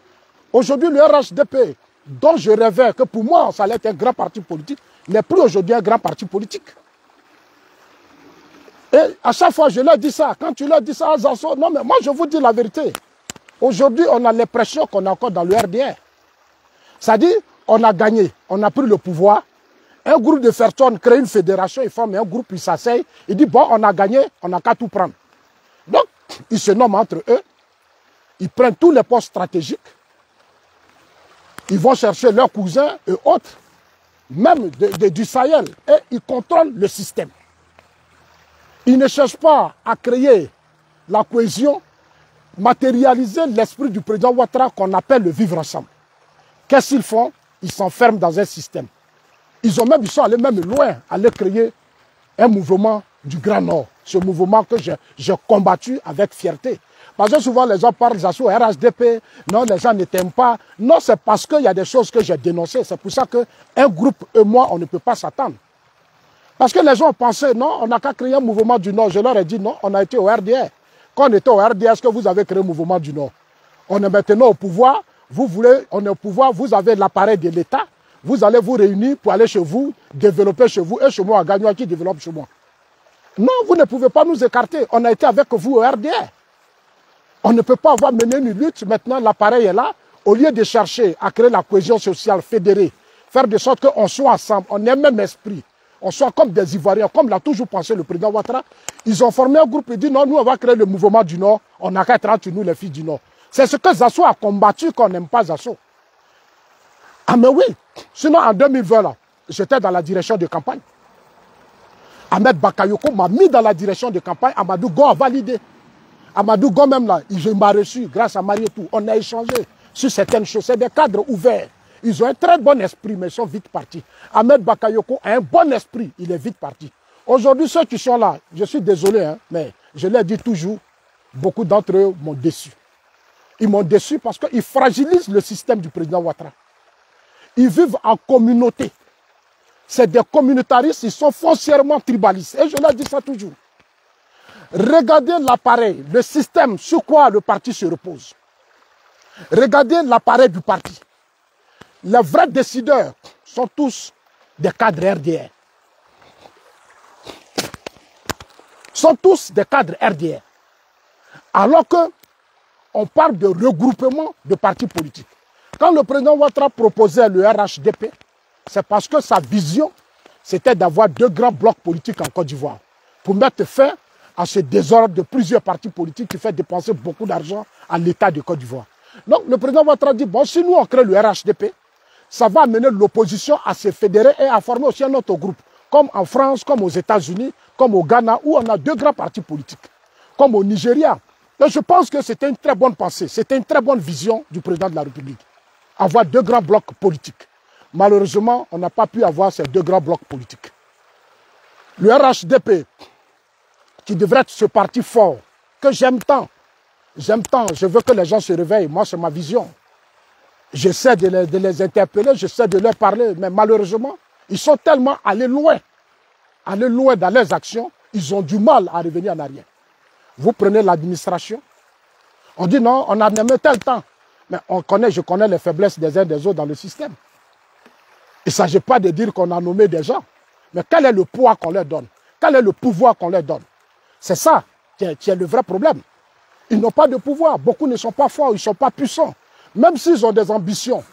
aujourd'hui le RHDP, dont je rêvais que pour moi ça allait être un grand parti politique, n'est plus aujourd'hui un grand parti politique. Et à chaque fois je leur dis ça, quand tu leur dis ça à Zasso, non mais moi je vous dis la vérité. Aujourd'hui on a l'impression qu'on est encore dans le RDR. C'est-à-dire, on a gagné, on a pris le pouvoir. Un groupe de personnes crée une fédération, ils forment un groupe, ils s'asseyent, ils disent bon, on a gagné, on n'a qu'à tout prendre. Donc, ils se nomment entre eux, ils prennent tous les postes stratégiques, ils vont chercher leurs cousins et autres, même du Sahel, et ils contrôlent le système. Ils ne cherchent pas à créer la cohésion, matérialiser l'esprit du président Ouattara qu'on appelle le vivre ensemble. Qu'est-ce qu'ils font? Ils s'enferment dans un système. Ils sont allés même loin, aller créer un mouvement du Grand Nord. Ce mouvement que j'ai combattu avec fierté. Parce que souvent les gens parlent d'assaut RHDP, non, les gens ne t'aiment pas. Non, c'est parce qu'il y a des choses que j'ai dénoncées. C'est pour ça qu'un groupe et moi, on ne peut pas s'attendre. Parce que les gens pensaient, non, on n'a qu'à créer un mouvement du Nord. Je leur ai dit, non, on a été au RDR. Quand on était au RDR, est-ce que vous avez créé un mouvement du Nord? On est maintenant au pouvoir, on est au pouvoir, vous avez l'appareil de l'État, vous allez vous réunir pour aller chez vous, développer chez vous, et chez moi, à Gagnoua qui développe chez moi. Non, vous ne pouvez pas nous écarter. On a été avec vous au RDR. On ne peut pas avoir mené une lutte. Maintenant, l'appareil est là. Au lieu de chercher à créer la cohésion sociale fédérée, faire de sorte qu'on soit ensemble, on ait le même esprit, on soit comme des Ivoiriens, comme l'a toujours pensé le président Ouattara, ils ont formé un groupe et dit non, nous on va créer le mouvement du Nord, on n'a qu'à être entre nous les filles du Nord. C'est ce que Zasso a combattu qu'on n'aime pas Zasso. Ah mais oui, sinon en 2020, là, j'étais dans la direction de campagne. Ahmed Bakayoko m'a mis dans la direction de campagne, Amadou Go a validé. Amadou Go même là, il m'a reçu grâce à Marie et tout. On a échangé sur certaines choses. C'est des cadres ouverts. Ils ont un très bon esprit, mais ils sont vite partis. Ahmed Bakayoko a un bon esprit, il est vite parti. Aujourd'hui, ceux qui sont là, je suis désolé, hein, mais je l'ai dit toujours, beaucoup d'entre eux m'ont déçu. Ils m'ont déçu parce qu'ils fragilisent le système du président Ouattara. Ils vivent en communauté. C'est des communautaristes, ils sont foncièrement tribalistes. Et je leur dis ça toujours. Regardez l'appareil, le système sur quoi le parti se repose. Regardez l'appareil du parti. Les vrais décideurs sont tous des cadres RDR. Sont tous des cadres RDR. Alors que on parle de regroupement de partis politiques. Quand le président Ouattara proposait le RHDP, c'est parce que sa vision, c'était d'avoir deux grands blocs politiques en Côte d'Ivoire pour mettre fin à ce désordre de plusieurs partis politiques qui fait dépenser beaucoup d'argent à l'État de Côte d'Ivoire. Donc le président Ouattara dit, bon, si nous on crée le RHDP, ça va amener l'opposition à se fédérer et à former aussi un autre groupe, comme en France, comme aux États-Unis, comme au Ghana, où on a deux grands partis politiques, comme au Nigeria. Donc je pense que c'était une très bonne pensée, c'était une très bonne vision du président de la République, avoir deux grands blocs politiques. Malheureusement, on n'a pas pu avoir ces deux grands blocs politiques. Le RHDP, qui devrait être ce parti fort, que j'aime tant, je veux que les gens se réveillent, moi c'est ma vision. J'essaie de les interpeller, j'essaie de leur parler, mais malheureusement, ils sont tellement allés loin dans leurs actions, ils ont du mal à revenir en arrière. Vous prenez l'administration, on dit non, on a nommé tel temps, mais je connais les faiblesses des uns des autres dans le système. Il ne s'agit pas de dire qu'on a nommé des gens, mais quel est le poids qu'on leur donne? Quel est le pouvoir qu'on leur donne? C'est ça qui est le vrai problème. Ils n'ont pas de pouvoir, beaucoup ne sont pas forts, ils ne sont pas puissants. Même s'ils ont des ambitions,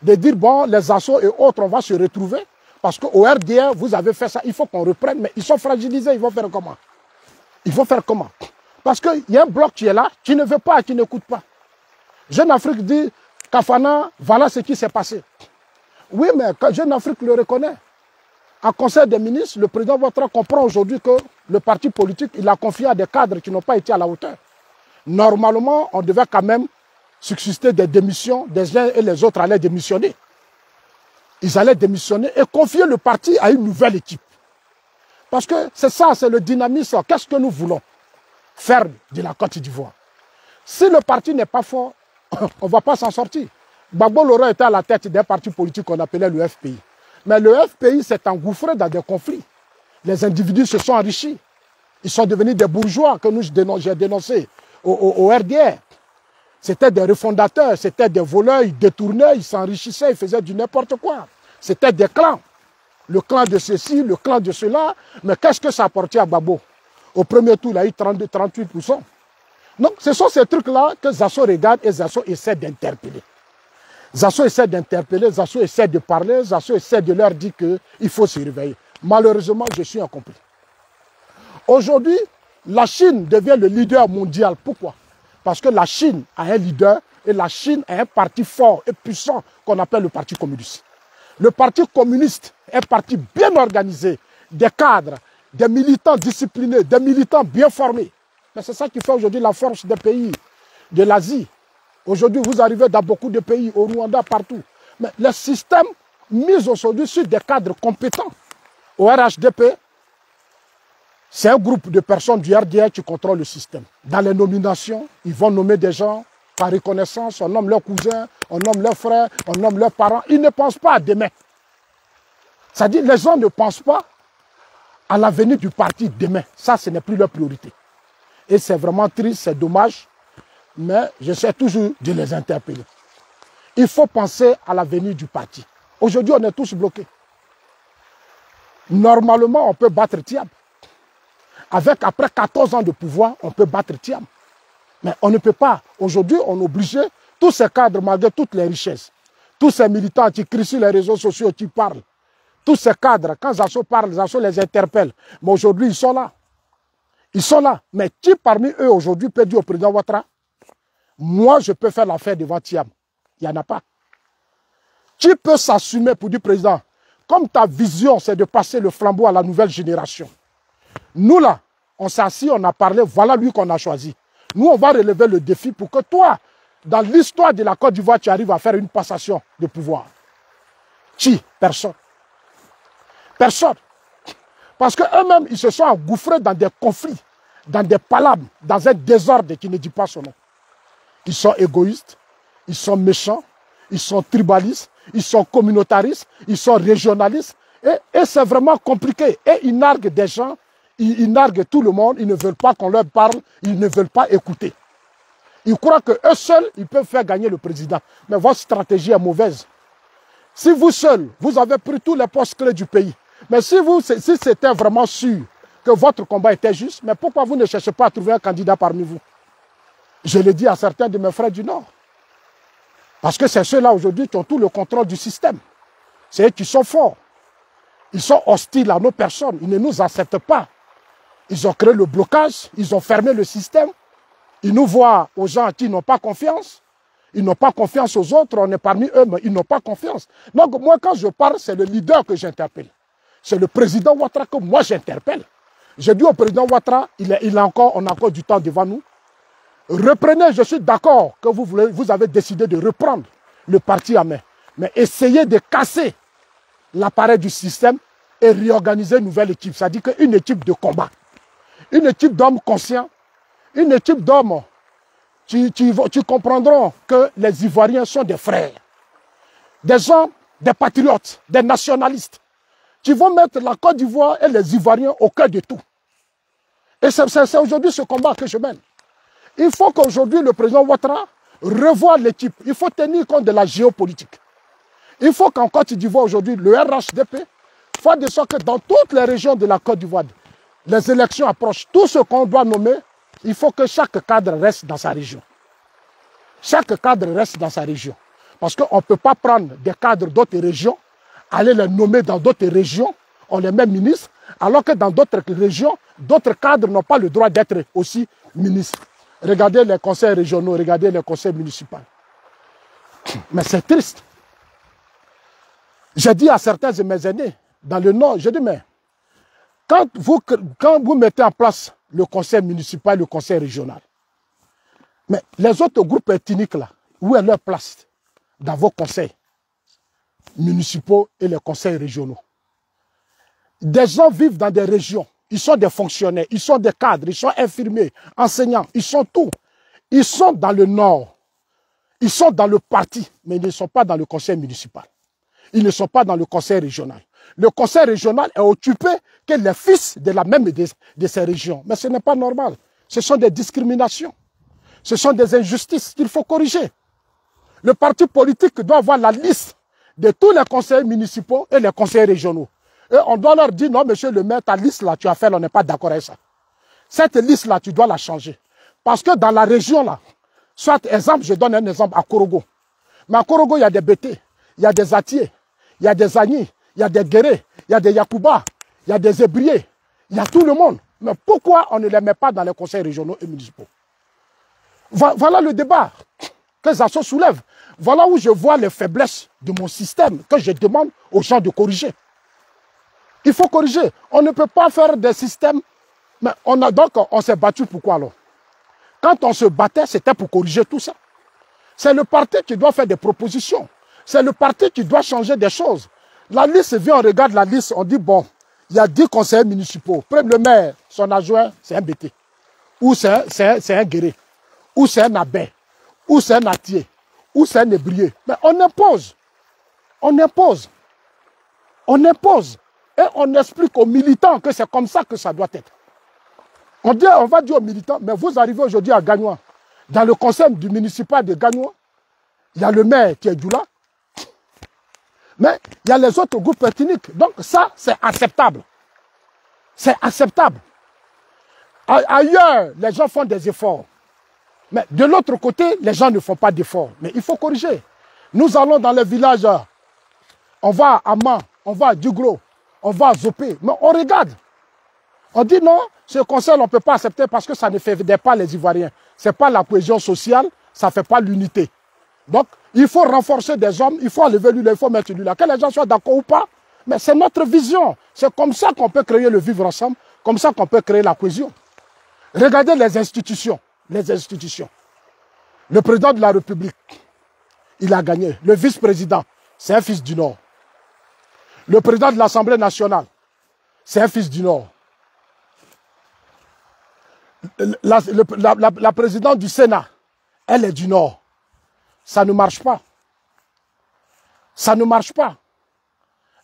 de dire, bon, les assauts et autres, on va se retrouver, parce qu'au RDR, vous avez fait ça, il faut qu'on reprenne, mais ils sont fragilisés, ils vont faire comment? Ils vont faire comment? Parce qu'il y a un bloc qui est là, qui ne veut pas, qui n'écoute pas. Jeune Afrique dit, Kafana, voilà ce qui s'est passé. Oui, mais Jeune Afrique le reconnaît. En Conseil des ministres, le président Ouattara comprend aujourd'hui que le parti politique, il a confié à des cadres qui n'ont pas été à la hauteur. Normalement, on devait quand même subsister des démissions, des uns et les autres allaient démissionner. Ils allaient démissionner et confier le parti à une nouvelle équipe. Parce que c'est ça, c'est le dynamisme. Qu'est-ce que nous voulons faire de la Côte d'Ivoire? Si le parti n'est pas fort, on ne va pas s'en sortir. Gbagbo Laurent était à la tête d'un parti politique qu'on appelait le FPI. Mais le FPI s'est engouffré dans des conflits. Les individus se sont enrichis. Ils sont devenus des bourgeois que j'ai dénoncés au RDR. C'était des refondateurs, c'était des voleurs, ils détournaient, ils s'enrichissaient, ils faisaient du n'importe quoi. C'était des clans. Le clan de ceci, le clan de cela. Mais qu'est-ce que ça apportait à Gbagbo? Au premier tour, il a eu 32-38%. Donc, ce sont ces trucs-là que Zasso regarde et Zasso essaie d'interpeller. Zasso essaie d'interpeller, Zasso essaie de parler, Zasso essaie de leur dire qu'il faut se réveiller. Malheureusement, je suis incompris. Aujourd'hui, la Chine devient le leader mondial. Pourquoi? Parce que la Chine a un leader et la Chine a un parti fort et puissant qu'on appelle le Parti communiste. Le Parti communiste est un parti bien organisé, des cadres, des militants disciplinés, des militants bien formés. Mais c'est ça qui fait aujourd'hui la force des pays de l'Asie. Aujourd'hui, vous arrivez dans beaucoup de pays, au Rwanda, partout. Mais le système mis aujourd'hui sur des cadres compétents au RHDP, c'est un groupe de personnes du RDR qui contrôle le système. Dans les nominations, ils vont nommer des gens par reconnaissance, on nomme leurs cousins, on nomme leurs frères, on nomme leurs parents. Ils ne pensent pas à demain. C'est-à-dire les gens ne pensent pas à l'avenir du parti demain. Ça, ce n'est plus leur priorité. Et c'est vraiment triste, c'est dommage, mais j'essaie toujours de les interpeller. Il faut penser à l'avenir du parti. Aujourd'hui, on est tous bloqués. Normalement, on peut battre Thiam. Après 14 ans de pouvoir, on peut battre Thiam. Mais on ne peut pas. Aujourd'hui, on est obligé, tous ces cadres, malgré toutes les richesses, tous ces militants qui crient sur les réseaux sociaux, qui parlent, tous ces cadres, quand Zasso parle, Zasso les interpelle. Mais aujourd'hui, ils sont là. Ils sont là. Mais qui parmi eux aujourd'hui peut dire au président Ouattara, moi, je peux faire l'affaire devant Thiam? Il n'y en a pas. Qui peut s'assumer pour dire, président, comme ta vision, c'est de passer le flambeau à la nouvelle génération. Nous, là, on s'est assis, on a parlé, voilà lui qu'on a choisi. Nous, on va relever le défi pour que toi, dans l'histoire de la Côte d'Ivoire, tu arrives à faire une passation de pouvoir. Qui? Personne. Personne. Parce qu'eux-mêmes, ils se sont engouffrés dans des conflits, dans des palabres, dans un désordre qui ne dit pas son nom. Ils sont égoïstes, ils sont méchants, ils sont tribalistes, ils sont communautaristes, ils sont régionalistes. Et c'est vraiment compliqué. Et ils narguent des gens, ils narguent tout le monde, ils ne veulent pas qu'on leur parle, ils ne veulent pas écouter. Ils croient qu'eux seuls, ils peuvent faire gagner le président. Mais votre stratégie est mauvaise. Si vous seuls, vous avez pris tous les postes clés du pays, mais si c'était vraiment sûr que votre combat était juste, mais pourquoi vous ne cherchez pas à trouver un candidat parmi vous? Je le dis à certains de mes frères du Nord. Parce que c'est ceux-là aujourd'hui qui ont tout le contrôle du système. C'est eux qui sont forts. Ils sont hostiles à nos personnes. Ils ne nous acceptent pas. Ils ont créé le blocage. Ils ont fermé le système. Ils nous voient aux gens qui n'ont pas confiance. Ils n'ont pas confiance aux autres. On est parmi eux, mais ils n'ont pas confiance. Donc moi, quand je parle, c'est le leader que j'interpelle. C'est le président Ouattara que moi j'interpelle. J'ai dit au président Ouattara, on a encore du temps devant nous. Reprenez, je suis d'accord que vous avez décidé de reprendre le parti à main. Mais essayez de casser l'appareil du système et réorganiser une nouvelle équipe. C'est-à-dire qu'une équipe de combat. Une équipe d'hommes conscients. Une équipe d'hommes qui comprendront que les Ivoiriens sont des frères. Des gens, des patriotes, des nationalistes. Qui vont mettre la Côte d'Ivoire et les Ivoiriens au cœur de tout. Et c'est aujourd'hui ce combat que je mène. Il faut qu'aujourd'hui le président Ouattara revoie l'équipe. Il faut tenir compte de la géopolitique. Il faut qu'en Côte d'Ivoire aujourd'hui, le RHDP fasse de sorte que dans toutes les régions de la Côte d'Ivoire, les élections approchent. Tout ce qu'on doit nommer, il faut que chaque cadre reste dans sa région. Chaque cadre reste dans sa région. Parce qu'on ne peut pas prendre des cadres d'autres régions, aller les nommer dans d'autres régions, on les met ministres, alors que dans d'autres régions, d'autres cadres n'ont pas le droit d'être aussi ministres. Regardez les conseils régionaux, regardez les conseils municipaux. Mais c'est triste. J'ai dit à certains de mes aînés, dans le Nord, j'ai dit, mais quand vous mettez en place le conseil municipal, le conseil régional, mais les autres groupes ethniques là, où est leur place dans vos conseils municipaux et les conseils régionaux? Des gens vivent dans des régions. Ils sont des fonctionnaires, ils sont des cadres, ils sont infirmiers, enseignants, ils sont tout. Ils sont dans le Nord, ils sont dans le parti, mais ils ne sont pas dans le conseil municipal. Ils ne sont pas dans le conseil régional. Le conseil régional est occupé que les fils de la même de ces régions. Mais ce n'est pas normal. Ce sont des discriminations. Ce sont des injustices qu'il faut corriger. Le parti politique doit avoir la liste de tous les conseils municipaux et les conseils régionaux. Et on doit leur dire, non, monsieur le maire, ta liste là, tu as fait, on n'est pas d'accord avec ça. Cette liste là, tu dois la changer. Parce que dans la région là, soit exemple, je donne un exemple à Korogo. Mais à Korogo, il y a des Bété, il y a des Atiers, il y a des Agnis, il y a des Guérés, il y a des Yakouba, il y a des Ébriers, il y a tout le monde. Mais pourquoi on ne les met pas dans les conseils régionaux et municipaux? Voilà le débat que Zasso soulève. Voilà où je vois les faiblesses de mon système, que je demande aux gens de corriger. Il faut corriger. On ne peut pas faire des systèmes. Mais on s'est battu pourquoi alors? Quand on se battait, c'était pour corriger tout ça. C'est le parti qui doit faire des propositions. c'est le parti qui doit changer des choses. La liste vient, on regarde la liste, on dit bon, il y a 10 conseillers municipaux. Le maire, son adjoint, c'est un BT. Ou c'est un guéré. Ou c'est un abbé. Ou c'est un atier. Ou c'est un ébrier. Mais on impose. On impose. On impose. Et on explique aux militants que c'est comme ça que ça doit être. On va dire aux militants, mais vous arrivez aujourd'hui à Gagnois. Dans le conseil du municipal de Gagnois, il y a le maire qui est Djoula. Mais il y a les autres groupes ethniques. Donc ça, c'est acceptable. C'est acceptable. Ailleurs, les gens font des efforts. Mais de l'autre côté, les gens ne font pas d'efforts. Mais il faut corriger. Nous allons dans les villages. On va à Man, on va à Dugro, on va à Zopé. Mais on regarde. On dit non, ce conseil, on ne peut pas accepter parce que ça ne fait pas les Ivoiriens. Ce n'est pas la cohésion sociale, ça ne fait pas l'unité. Donc, il faut renforcer des hommes, il faut enlever lui, il faut mettre lui là. Que les gens soient d'accord ou pas, mais c'est notre vision. C'est comme ça qu'on peut créer le vivre ensemble, comme ça qu'on peut créer la cohésion. Regardez les institutions. Les institutions. Le président de la République, il a gagné. Le vice-président, c'est un fils du Nord. Le président de l'Assemblée nationale, c'est un fils du Nord. La présidente du Sénat, elle est du Nord. Ça ne marche pas. Ça ne marche pas.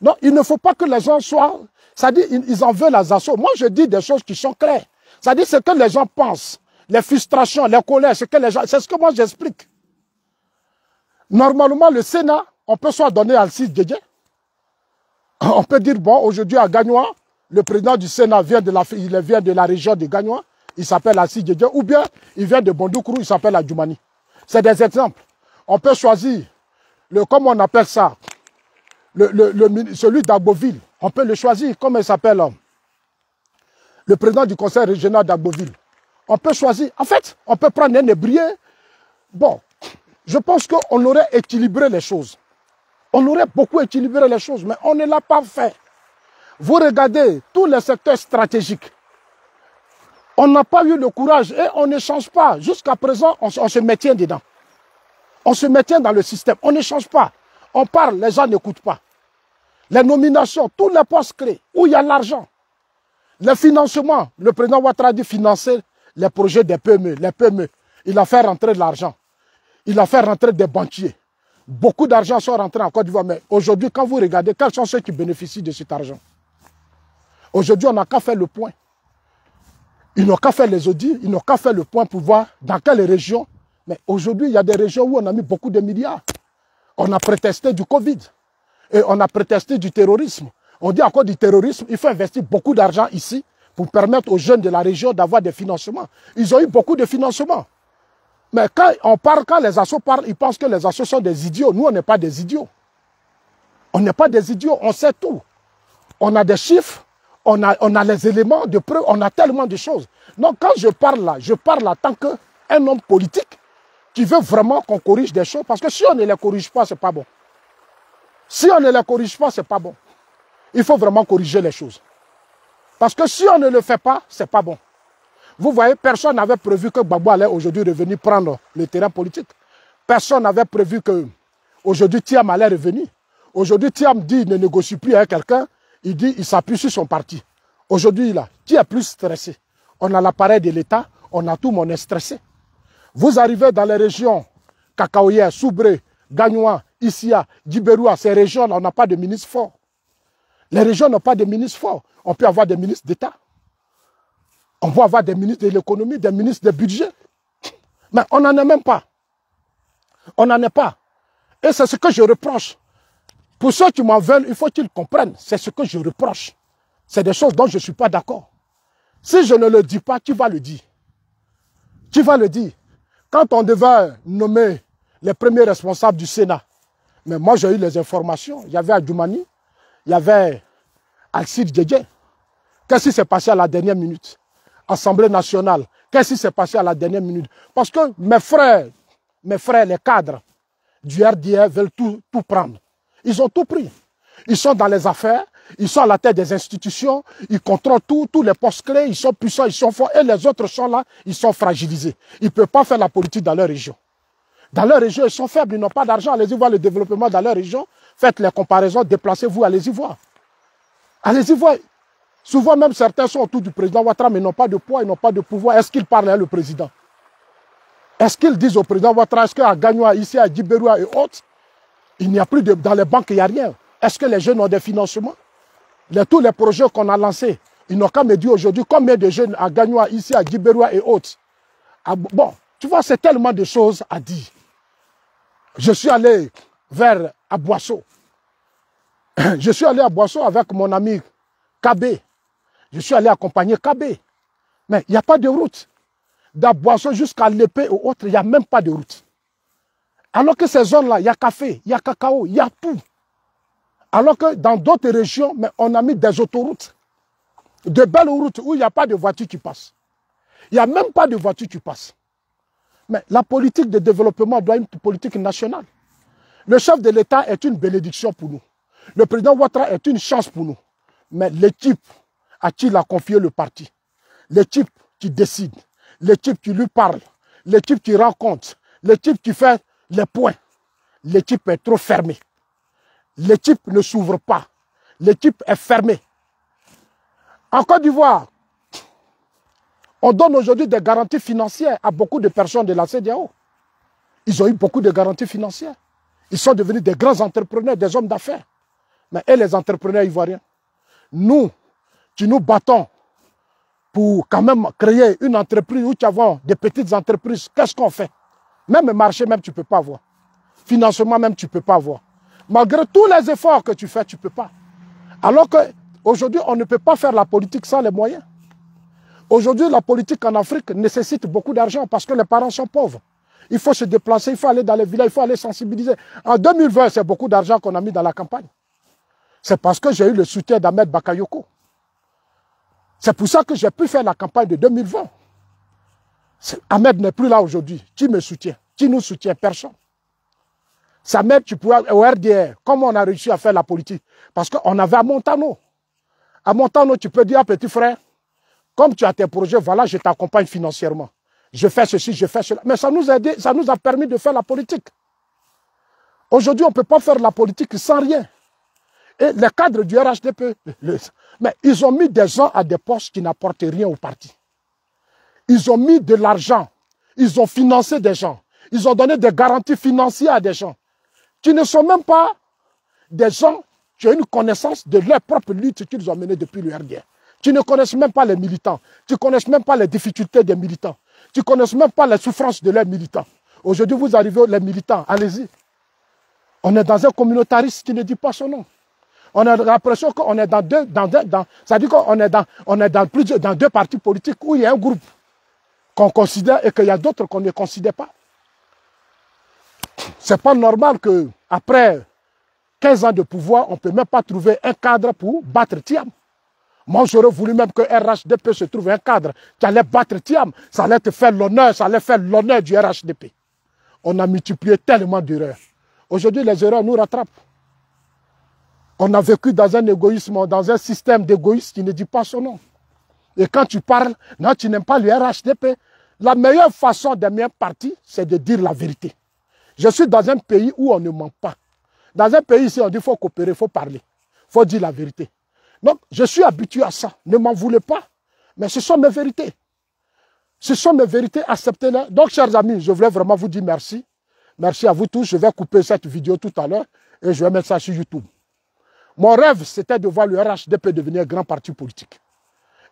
Non, il ne faut pas que les gens soient... C'est-à-dire, ils en veulent les assauts. Moi, je dis des choses qui sont claires. C'est-à-dire, ce que les gens pensent, les frustrations, les colères, c'est ce que moi j'explique. Normalement, le Sénat, on peut soit donner à Alcide Djedje. On peut dire, bon, aujourd'hui à Gagnois, le président du Sénat vient de la région de Gagnois, il s'appelle Alcide Djedje, ou bien il vient de Bondoukourou, il s'appelle Adjoumani. C'est des exemples. On peut choisir, comment on appelle ça, celui d'Agboville. On peut le choisir, comment il s'appelle, le président du conseil régional d'Agboville. On peut choisir. En fait, on peut prendre un ébrier. Bon, je pense qu'on aurait équilibré les choses. On aurait beaucoup équilibré les choses, mais on ne l'a pas fait. Vous regardez tous les secteurs stratégiques. On n'a pas eu le courage et on ne change pas. Jusqu'à présent, on se maintient dedans. On se maintient dans le système. On ne change pas. On parle, les gens n'écoutent pas. Les nominations, tous les postes créés, où il y a l'argent. Le financement, le président Ouattara dit financer les projets des PME. Les PME, il a fait rentrer de l'argent. Il a fait rentrer des banquiers. Beaucoup d'argent sont rentrés en Côte d'Ivoire. Mais aujourd'hui, quand vous regardez, quels sont ceux qui bénéficient de cet argent? Aujourd'hui, on n'a qu'à faire le point. Ils n'ont qu'à faire les audits, ils n'ont qu'à faire le point pour voir dans quelles régions. Mais aujourd'hui, il y a des régions où on a mis beaucoup de milliards. On a prétesté du Covid. Et on a prétesté du terrorisme. On dit encore du terrorisme, il faut investir beaucoup d'argent ici pour permettre aux jeunes de la région d'avoir des financements. Ils ont eu beaucoup de financements. Mais quand les assos parlent, ils pensent que les assos sont des idiots. Nous, on n'est pas des idiots. On n'est pas des idiots, on sait tout. On a des chiffres, on a les éléments de preuve, on a tellement de choses. Donc quand je parle là en tant qu'un homme politique qui veut vraiment qu'on corrige des choses. Parce que si on ne les corrige pas, ce n'est pas bon. Si on ne les corrige pas, ce n'est pas bon. Il faut vraiment corriger les choses. Parce que si on ne le fait pas, ce n'est pas bon. Vous voyez, personne n'avait prévu que Gbagbo allait aujourd'hui revenir prendre le terrain politique. Personne n'avait prévu que aujourd'hui Thiam allait revenir. Aujourd'hui, Thiam dit ne négocie plus avec quelqu'un. Il dit il s'appuie sur son parti. Aujourd'hui, là, qui est plus stressé? On a l'appareil de l'État, on a tout, mais on est stressé. Vous arrivez dans les régions Cacaoyères, Soubré, Gagnois, Issia, Djiberoua, ces régions-là, on n'a pas de ministre fort. Les régions n'ont pas de ministre fort. On peut avoir des ministres d'État. On peut avoir des ministres de l'économie, des ministres du budget. Mais on n'en est même pas. On n'en est pas. Et c'est ce que je reproche. Pour ceux qui m'en veulent, il faut qu'ils comprennent. C'est ce que je reproche. C'est des choses dont je ne suis pas d'accord. Si je ne le dis pas, qui va le dire? Qui va le dire? Quand on devait nommer les premiers responsables du Sénat, mais moi j'ai eu les informations. Il y avait Adjoumani, il y avait Alcide Djedje. Qu'est-ce qui s'est passé à la dernière minute? Assemblée nationale, qu'est-ce qui s'est passé à la dernière minute? Parce que mes frères, les cadres du RDR veulent tout prendre. Ils ont tout pris. Ils sont dans les affaires, ils sont à la tête des institutions, ils contrôlent tout, tous les postes clés, ils sont puissants, ils sont forts, et les autres sont là, ils sont fragilisés. Ils ne peuvent pas faire la politique dans leur région. Dans leur région, ils sont faibles, ils n'ont pas d'argent. Allez-y voir le développement dans leur région. Faites les comparaisons, déplacez-vous, allez-y voir. Allez-y voir. Souvent même certains sont autour du président Ouattara, mais ils n'ont pas de poids, ils n'ont pas de pouvoir. Est-ce qu'ils parlent à le président? Est-ce qu'ils disent au président Ouattara, est-ce qu'à Gagnoa, ici à Djiberoua et autres, il n'y a plus de... Dans les banques, il n'y a rien. Est-ce que les jeunes ont des financements? Tous les projets qu'on a lancés, ils n'ont qu'à me dire aujourd'hui combien de jeunes à Gagnoa, ici à Djiberoua et autres. Ah, bon, tu vois, c'est tellement de choses à dire. Je suis allé vers Aboisseau. Je suis allé à Boisseau avec mon ami Kabé. Je suis allé accompagner Kabé. Mais il n'y a pas de route. D'Aboisseau jusqu'à l'épée ou autre, il n'y a même pas de route. Alors que ces zones-là, il y a café, il y a cacao, il y a tout. Alors que dans d'autres régions, mais on a mis des autoroutes. De belles routes où il n'y a pas de voitures qui passent. Il n'y a même pas de voitures qui passent. Mais la politique de développement doit être une politique nationale. Le chef de l'État est une bénédiction pour nous. Le président Ouattara est une chance pour nous. Mais l'équipe à qui il a confié le parti, l'équipe qui décide, l'équipe qui lui parle, l'équipe qui rend compte, l'équipe qui fait les points, l'équipe est trop fermée. L'équipe ne s'ouvre pas. L'équipe est fermée. En Côte d'Ivoire, on donne aujourd'hui des garanties financières à beaucoup de personnes de la CEDEAO. Ils ont eu beaucoup de garanties financières. Ils sont devenus des grands entrepreneurs, des hommes d'affaires. Mais et les entrepreneurs ivoiriens, nous, qui nous battons pour quand même créer une entreprise où tu as des petites entreprises, qu'est-ce qu'on fait? Même le marché, même tu ne peux pas avoir. Financement, même tu ne peux pas avoir. Malgré tous les efforts que tu fais, tu ne peux pas. Alors qu'aujourd'hui, on ne peut pas faire la politique sans les moyens. Aujourd'hui, la politique en Afrique nécessite beaucoup d'argent parce que les parents sont pauvres. Il faut se déplacer, il faut aller dans les villages, il faut aller sensibiliser. En 2020, c'est beaucoup d'argent qu'on a mis dans la campagne. C'est parce que j'ai eu le soutien d'Ahmed Bakayoko. C'est pour ça que j'ai pu faire la campagne de 2020. Ahmed n'est plus là aujourd'hui. Qui me soutient? Qui nous soutient? Personne. Ahmed, tu pourrais, au RDR, comment on a réussi à faire la politique? Parce qu'on avait à Montano. À Montano, tu peux dire, petit frère, comme tu as tes projets, voilà, je t'accompagne financièrement. Je fais ceci, je fais cela. Mais ça nous a aidé, ça nous a permis de faire la politique. Aujourd'hui, on ne peut pas faire la politique sans rien. Et les cadres du RHDP, mais ils ont mis des gens à des postes qui n'apportent rien au parti. Ils ont mis de l'argent. Ils ont financé des gens. Ils ont donné des garanties financières à des gens qui ne sont même pas des gens qui ont une connaissance de leur propre lutte qu'ils ont menée depuis le RDR. Qui ne connaissent même pas les militants. Qui ne connaissent même pas les difficultés des militants. Qui ne connaissent même pas les souffrances de leurs militants. Aujourd'hui, vous arrivez, les militants, allez-y. On est dans un communautarisme qui ne dit pas son nom. On a l'impression qu'on est ça dit qu'on est dans deux partis politiques où il y a un groupe qu'on considère et qu'il y a d'autres qu'on ne considère pas. C'est pas normal qu'après 15 ans de pouvoir, on ne peut même pas trouver un cadre pour battre Thiam. Moi, j'aurais voulu même que RHDP se trouve un cadre qui allait battre Thiam. Ça allait te faire l'honneur, ça allait faire l'honneur du RHDP. On a multiplié tellement d'erreurs. Aujourd'hui, les erreurs nous rattrapent. On a vécu dans un égoïsme, dans un système d'égoïsme qui ne dit pas son nom. Et quand tu parles, non, tu n'aimes pas le RHDP. La meilleure façon d'aimer un parti, c'est de dire la vérité. Je suis dans un pays où on ne ment pas. Dans un pays ici, on dit qu'il faut coopérer, il faut parler. Il faut dire la vérité. Donc, je suis habitué à ça. Ne m'en voulez pas. Mais ce sont mes vérités. Ce sont mes vérités, acceptez-les. Donc, chers amis, je voulais vraiment vous dire merci. Merci à vous tous. Je vais couper cette vidéo tout à l'heure et je vais mettre ça sur YouTube. Mon rêve, c'était de voir le RHDP devenir un grand parti politique.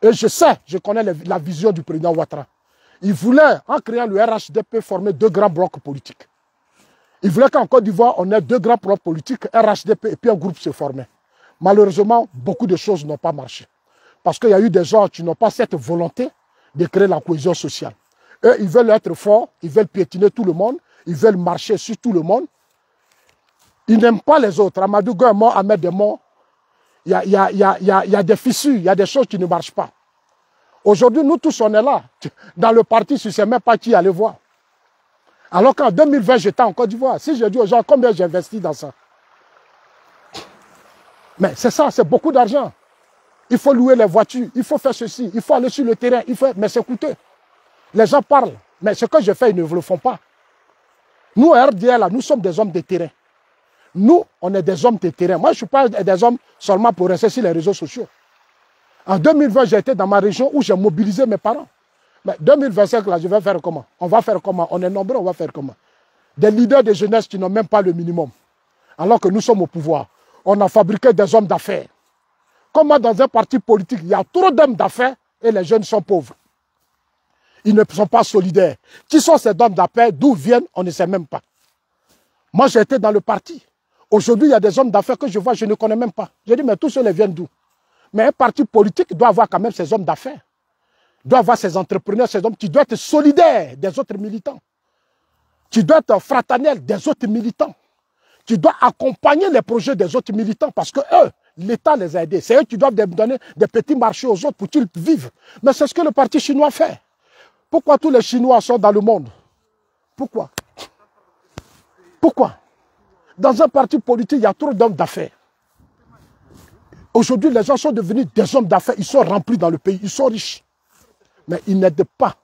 Et je sais, je connais la vision du président Ouattara. Il voulait, en créant le RHDP, former deux grands blocs politiques. Il voulait qu'en Côte d'Ivoire, on ait deux grands blocs politiques, RHDP, et puis un groupe se formait. Malheureusement, beaucoup de choses n'ont pas marché. Parce qu'il y a eu des gens qui n'ont pas cette volonté de créer la cohésion sociale. Eux, ils veulent être forts, ils veulent piétiner tout le monde, ils veulent marcher sur tout le monde. Ils n'aiment pas les autres. Amadou Go est mort, Ahmed est mort. Il y a des fissures, il y a des choses qui ne marchent pas. Aujourd'hui, nous tous, on est là. Dans le parti, je ne sais même pas qui aller voir. Alors qu'en 2020, j'étais en Côte d'Ivoire. Si je dis aux gens combien j'ai investi dans ça. Mais c'est ça, c'est beaucoup d'argent. Il faut louer les voitures, il faut faire ceci, il faut aller sur le terrain, mais c'est coûteux. Les gens parlent, mais ce que je fais, ils ne le font pas. Nous, RDR, là, nous sommes des hommes de terrain. Nous, on est des hommes de terrain. Moi, je ne suis pas des hommes seulement pour rester sur les réseaux sociaux. En 2020, j'ai été dans ma région où j'ai mobilisé mes parents. Mais 2025, là, je vais faire comment? On va faire comment? On est nombreux, on va faire comment? Des leaders de jeunesse qui n'ont même pas le minimum. Alors que nous sommes au pouvoir. On a fabriqué des hommes d'affaires. Comment dans un parti politique, il y a trop d'hommes d'affaires et les jeunes sont pauvres. Ils ne sont pas solidaires. Qui sont ces hommes d'affaires? D'où viennent? On ne sait même pas. Moi, j'ai été dans le parti. Aujourd'hui, il y a des hommes d'affaires que je vois, je ne connais même pas. Je dis, mais tous ceux-là viennent d'où? Mais un parti politique doit avoir quand même ses hommes d'affaires. Doit avoir ses entrepreneurs, ses hommes qui doivent être solidaires des autres militants. Qui doivent être fraternels des autres militants. Qui doivent accompagner les projets des autres militants parce que eux, l'État les a aidés. C'est eux qui doivent donner des petits marchés aux autres pour qu'ils vivent. Mais c'est ce que le parti chinois fait. Pourquoi tous les Chinois sont dans le monde? Pourquoi? Pourquoi? Dans un parti politique, il y a trop d'hommes d'affaires. Aujourd'hui, les gens sont devenus des hommes d'affaires. Ils sont remplis dans le pays. Ils sont riches. Mais ils n'aident pas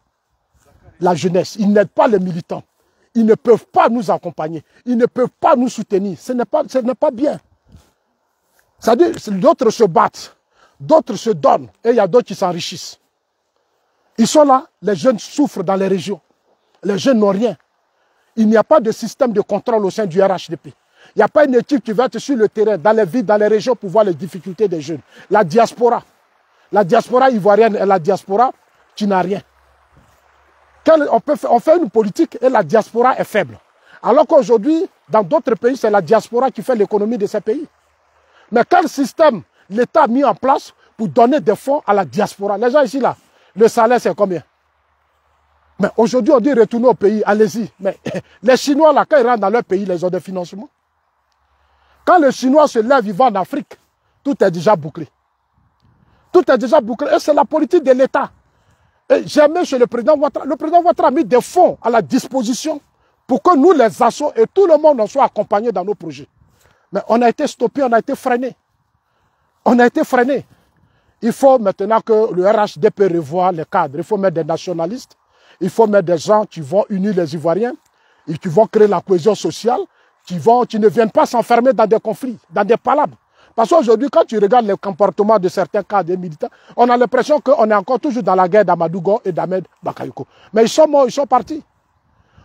la jeunesse. Ils n'aident pas les militants. Ils ne peuvent pas nous accompagner. Ils ne peuvent pas nous soutenir. Ce n'est pas bien. C'est-à-dire, d'autres se battent. D'autres se donnent. Et il y a d'autres qui s'enrichissent. Ils sont là. Les jeunes souffrent dans les régions. Les jeunes n'ont rien. Il n'y a pas de système de contrôle au sein du RHDP. Il n'y a pas une équipe qui va être sur le terrain, dans les villes, dans les régions, pour voir les difficultés des jeunes. La diaspora ivoirienne et la diaspora qui n'a rien. On fait une politique et la diaspora est faible. Alors qu'aujourd'hui, dans d'autres pays, c'est la diaspora qui fait l'économie de ces pays. Mais quel système l'État a mis en place pour donner des fonds à la diaspora? Les gens ici, là, le salaire, c'est combien? Mais aujourd'hui, on dit retourner au pays, allez-y. Mais les Chinois, là, quand ils rentrent dans leur pays, ils ont des financements. Quand les Chinois se lèvent, ils vont en Afrique, tout est déjà bouclé. Tout est déjà bouclé. Et c'est la politique de l'État. Et jamais chez le président Ouattara a mis des fonds à la disposition pour que nous, les assos et tout le monde en soit accompagnés dans nos projets. Mais on a été stoppé, on a été freiné. On a été freiné. Il faut maintenant que le RHDP revoie les cadres. Il faut mettre des nationalistes. Il faut mettre des gens qui vont unir les Ivoiriens et qui vont créer la cohésion sociale, qui ne viennent pas s'enfermer dans des conflits, dans des palabres. Parce qu'aujourd'hui, quand tu regardes le comportement de certains cadres et militants, on a l'impression qu'on est encore toujours dans la guerre d'Amadougo et d'Ahmed Bakayoko. Mais ils sont morts, ils sont partis.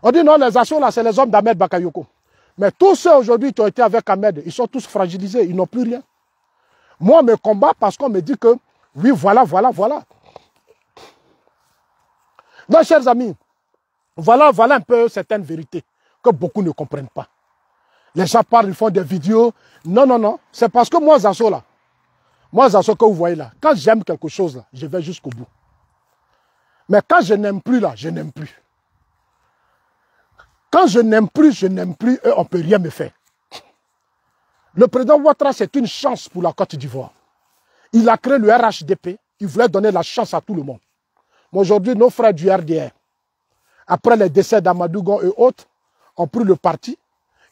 On dit non, les assauts là, c'est les hommes d'Ahmed Bakayoko. Mais tous ceux aujourd'hui qui ont été avec Ahmed, ils sont tous fragilisés, ils n'ont plus rien. Moi, je me combats parce qu'on me dit que, oui, voilà. Donc, chers amis, voilà un peu certaines vérités que beaucoup ne comprennent pas. Les gens parlent, ils font des vidéos. Non. C'est parce que moi, Zasso, là, que vous voyez là, quand j'aime quelque chose, là, je vais jusqu'au bout. Mais quand je n'aime plus, là, je n'aime plus. Quand je n'aime plus, on ne peut rien me faire. Le président Ouattara, c'est une chance pour la Côte d'Ivoire. Il a créé le RHDP. Il voulait donner la chance à tout le monde. Mais aujourd'hui, nos frères du RDR, après les décès d'Amadougon et autres, ont pris le parti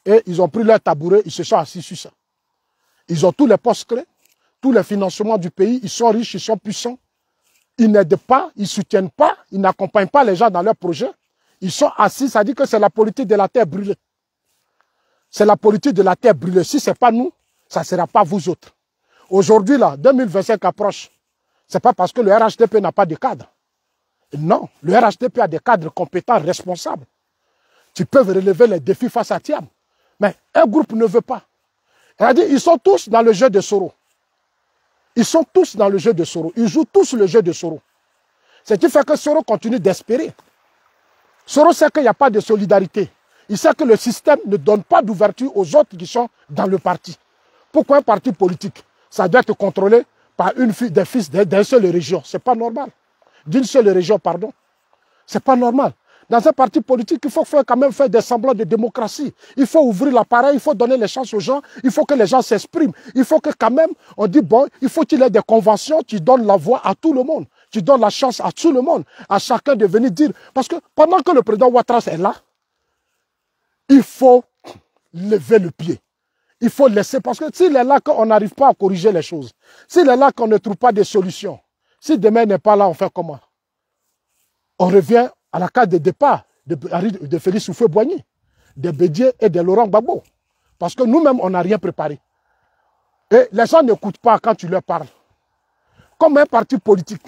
et ils ont pris leur tabouret, ils se sont assis sur ça. Ils ont tous les postes clés, tous les financements du pays, ils sont riches, ils sont puissants. Ils n'aident pas, ils ne soutiennent pas, ils n'accompagnent pas les gens dans leurs projets. Ils sont assis, ça dit que c'est la politique de la terre brûlée. C'est la politique de la terre brûlée. Si ce n'est pas nous, ça ne sera pas vous autres. Aujourd'hui, là, 2025 approche. Ce n'est pas parce que le RHDP n'a pas de cadre. Non, le RHDP a des cadres compétents, responsables, qui peuvent relever les défis face à Thiam. Mais un groupe ne veut pas. C'est-à-dire, ils sont tous dans le jeu de Soro. Ils sont tous dans le jeu de Soro. Ils jouent tous le jeu de Soro. Ce qui fait que Soro continue d'espérer. Soro sait qu'il n'y a pas de solidarité. Il sait que le système ne donne pas d'ouverture aux autres qui sont dans le parti. Pourquoi un parti politique? Ça doit être contrôlé par des fils d'une seule région. Ce n'est pas normal. D'une seule région, pardon. Ce n'est pas normal. Dans un parti politique, il faut quand même faire des semblants de démocratie. Il faut ouvrir l'appareil, il faut donner les chances aux gens, il faut que les gens s'expriment. Il faut que quand même, on dit, bon, il faut qu'il y ait des conventions qui donnent la voix à tout le monde, qui donnent la chance à tout le monde, à chacun de venir dire. Parce que pendant que le président Ouattara est là, il faut lever le pied. Il faut laisser, parce que s'il est là qu'on n'arrive pas à corriger les choses, s'il est là qu'on ne trouve pas de solution, si demain il n'est pas là, on fait comment? On revient à la case de départ de Félix Houphouët-Boigny. des Bédié et des Laurent Gbagbo. Parce que nous-mêmes, on n'a rien préparé. Et les gens n'écoutent pas quand tu leur parles. Comme un parti politique,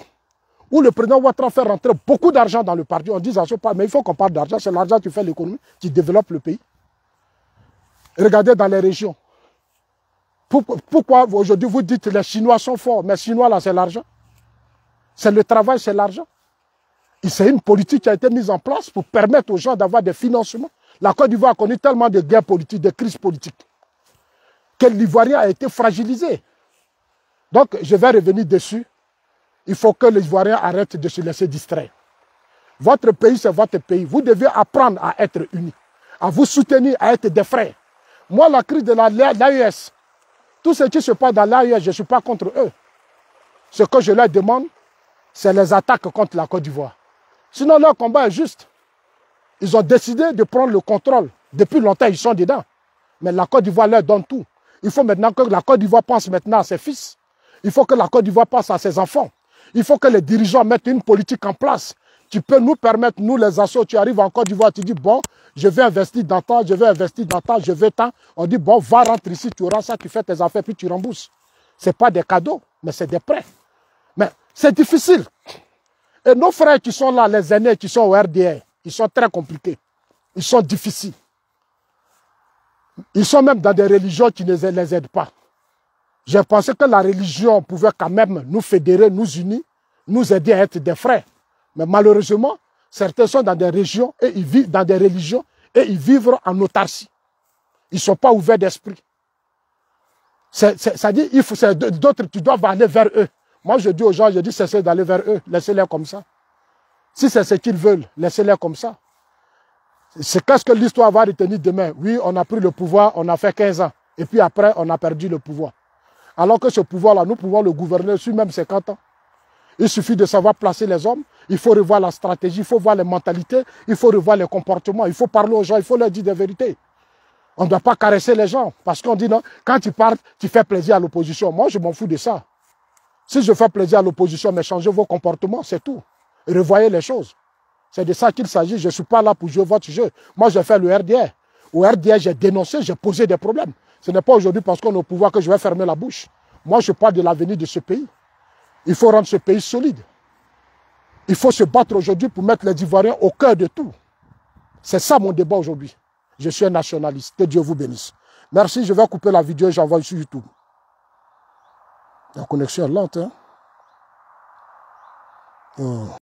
où le président Ouattara fait rentrer beaucoup d'argent dans le parti, on dit ça, mais il faut qu'on parle d'argent, c'est l'argent qui fait l'économie, qui développe le pays. Regardez dans les régions. Pourquoi aujourd'hui vous dites que les Chinois sont forts, mais les Chinois là c'est l'argent. C'est le travail, c'est l'argent. C'est une politique qui a été mise en place pour permettre aux gens d'avoir des financements. La Côte d'Ivoire a connu tellement de guerres politiques, de crises politiques, que l'Ivoirien a été fragilisé. Donc je vais revenir dessus. Il faut que les Ivoiriens arrêtent de se laisser distraire. Votre pays, c'est votre pays. Vous devez apprendre à être unis, à vous soutenir, à être des frères. Moi, la crise de l'AES, tout ce qui se passe dans l'AES, je ne suis pas contre eux. Ce que je leur demande, c'est les attaques contre la Côte d'Ivoire. Sinon, leur combat est juste. Ils ont décidé de prendre le contrôle. Depuis longtemps, ils sont dedans. Mais la Côte d'Ivoire leur donne tout. Il faut maintenant que la Côte d'Ivoire pense maintenant à ses fils. Il faut que la Côte d'Ivoire pense à ses enfants. Il faut que les dirigeants mettent une politique en place qui peut nous permettre, nous les assos, tu arrives en Côte d'Ivoire, tu dis, bon, je vais investir dans temps, je vais investir dans temps, je vais tant. On dit, bon, va rentrer ici, tu auras ça, tu fais tes affaires, puis tu rembourses. Ce n'est pas des cadeaux, mais c'est des prêts. Mais c'est difficile. Et nos frères qui sont là, les aînés qui sont au RDR, ils sont très compliqués. Ils sont difficiles. Ils sont même dans des religions qui ne les aident pas. J'ai pensé que la religion pouvait quand même nous fédérer, nous unir, nous aider à être des frères. Mais malheureusement, certains sont dans des régions et ils vivent dans des religions et ils vivent en autarcie. Ils ne sont pas ouverts d'esprit. C'est-à-dire, d'autres, tu dois aller vers eux. Moi, je dis aux gens, je dis, cessez d'aller vers eux, laissez-les comme ça. Si c'est ce qu'ils veulent, laissez-les comme ça. C'est qu'est-ce que l'histoire va retenir demain? Oui, on a pris le pouvoir, on a fait 15 ans. Et puis après, on a perdu le pouvoir. Alors que ce pouvoir-là, nous pouvons le gouverner sur même 50 ans. Il suffit de savoir placer les hommes, il faut revoir la stratégie, il faut voir les mentalités, il faut revoir les comportements, il faut parler aux gens, il faut leur dire des vérités. On ne doit pas caresser les gens, parce qu'on dit non, quand tu parles, tu fais plaisir à l'opposition. Moi, je m'en fous de ça. Si je fais plaisir à l'opposition, mais changez vos comportements, c'est tout. Revoyez les choses. C'est de ça qu'il s'agit. Je ne suis pas là pour jouer votre jeu. Moi, j'ai fait le RDR. Au RDR, j'ai dénoncé, j'ai posé des problèmes. Ce n'est pas aujourd'hui parce qu'on est au pouvoir que je vais fermer la bouche. Moi, je parle de l'avenir de ce pays. Il faut rendre ce pays solide. Il faut se battre aujourd'hui pour mettre les Ivoiriens au cœur de tout. C'est ça mon débat aujourd'hui. Je suis un nationaliste. Que Dieu vous bénisse. Merci, je vais couper la vidéo et j'envoie sur YouTube. La connexion est lente, hein?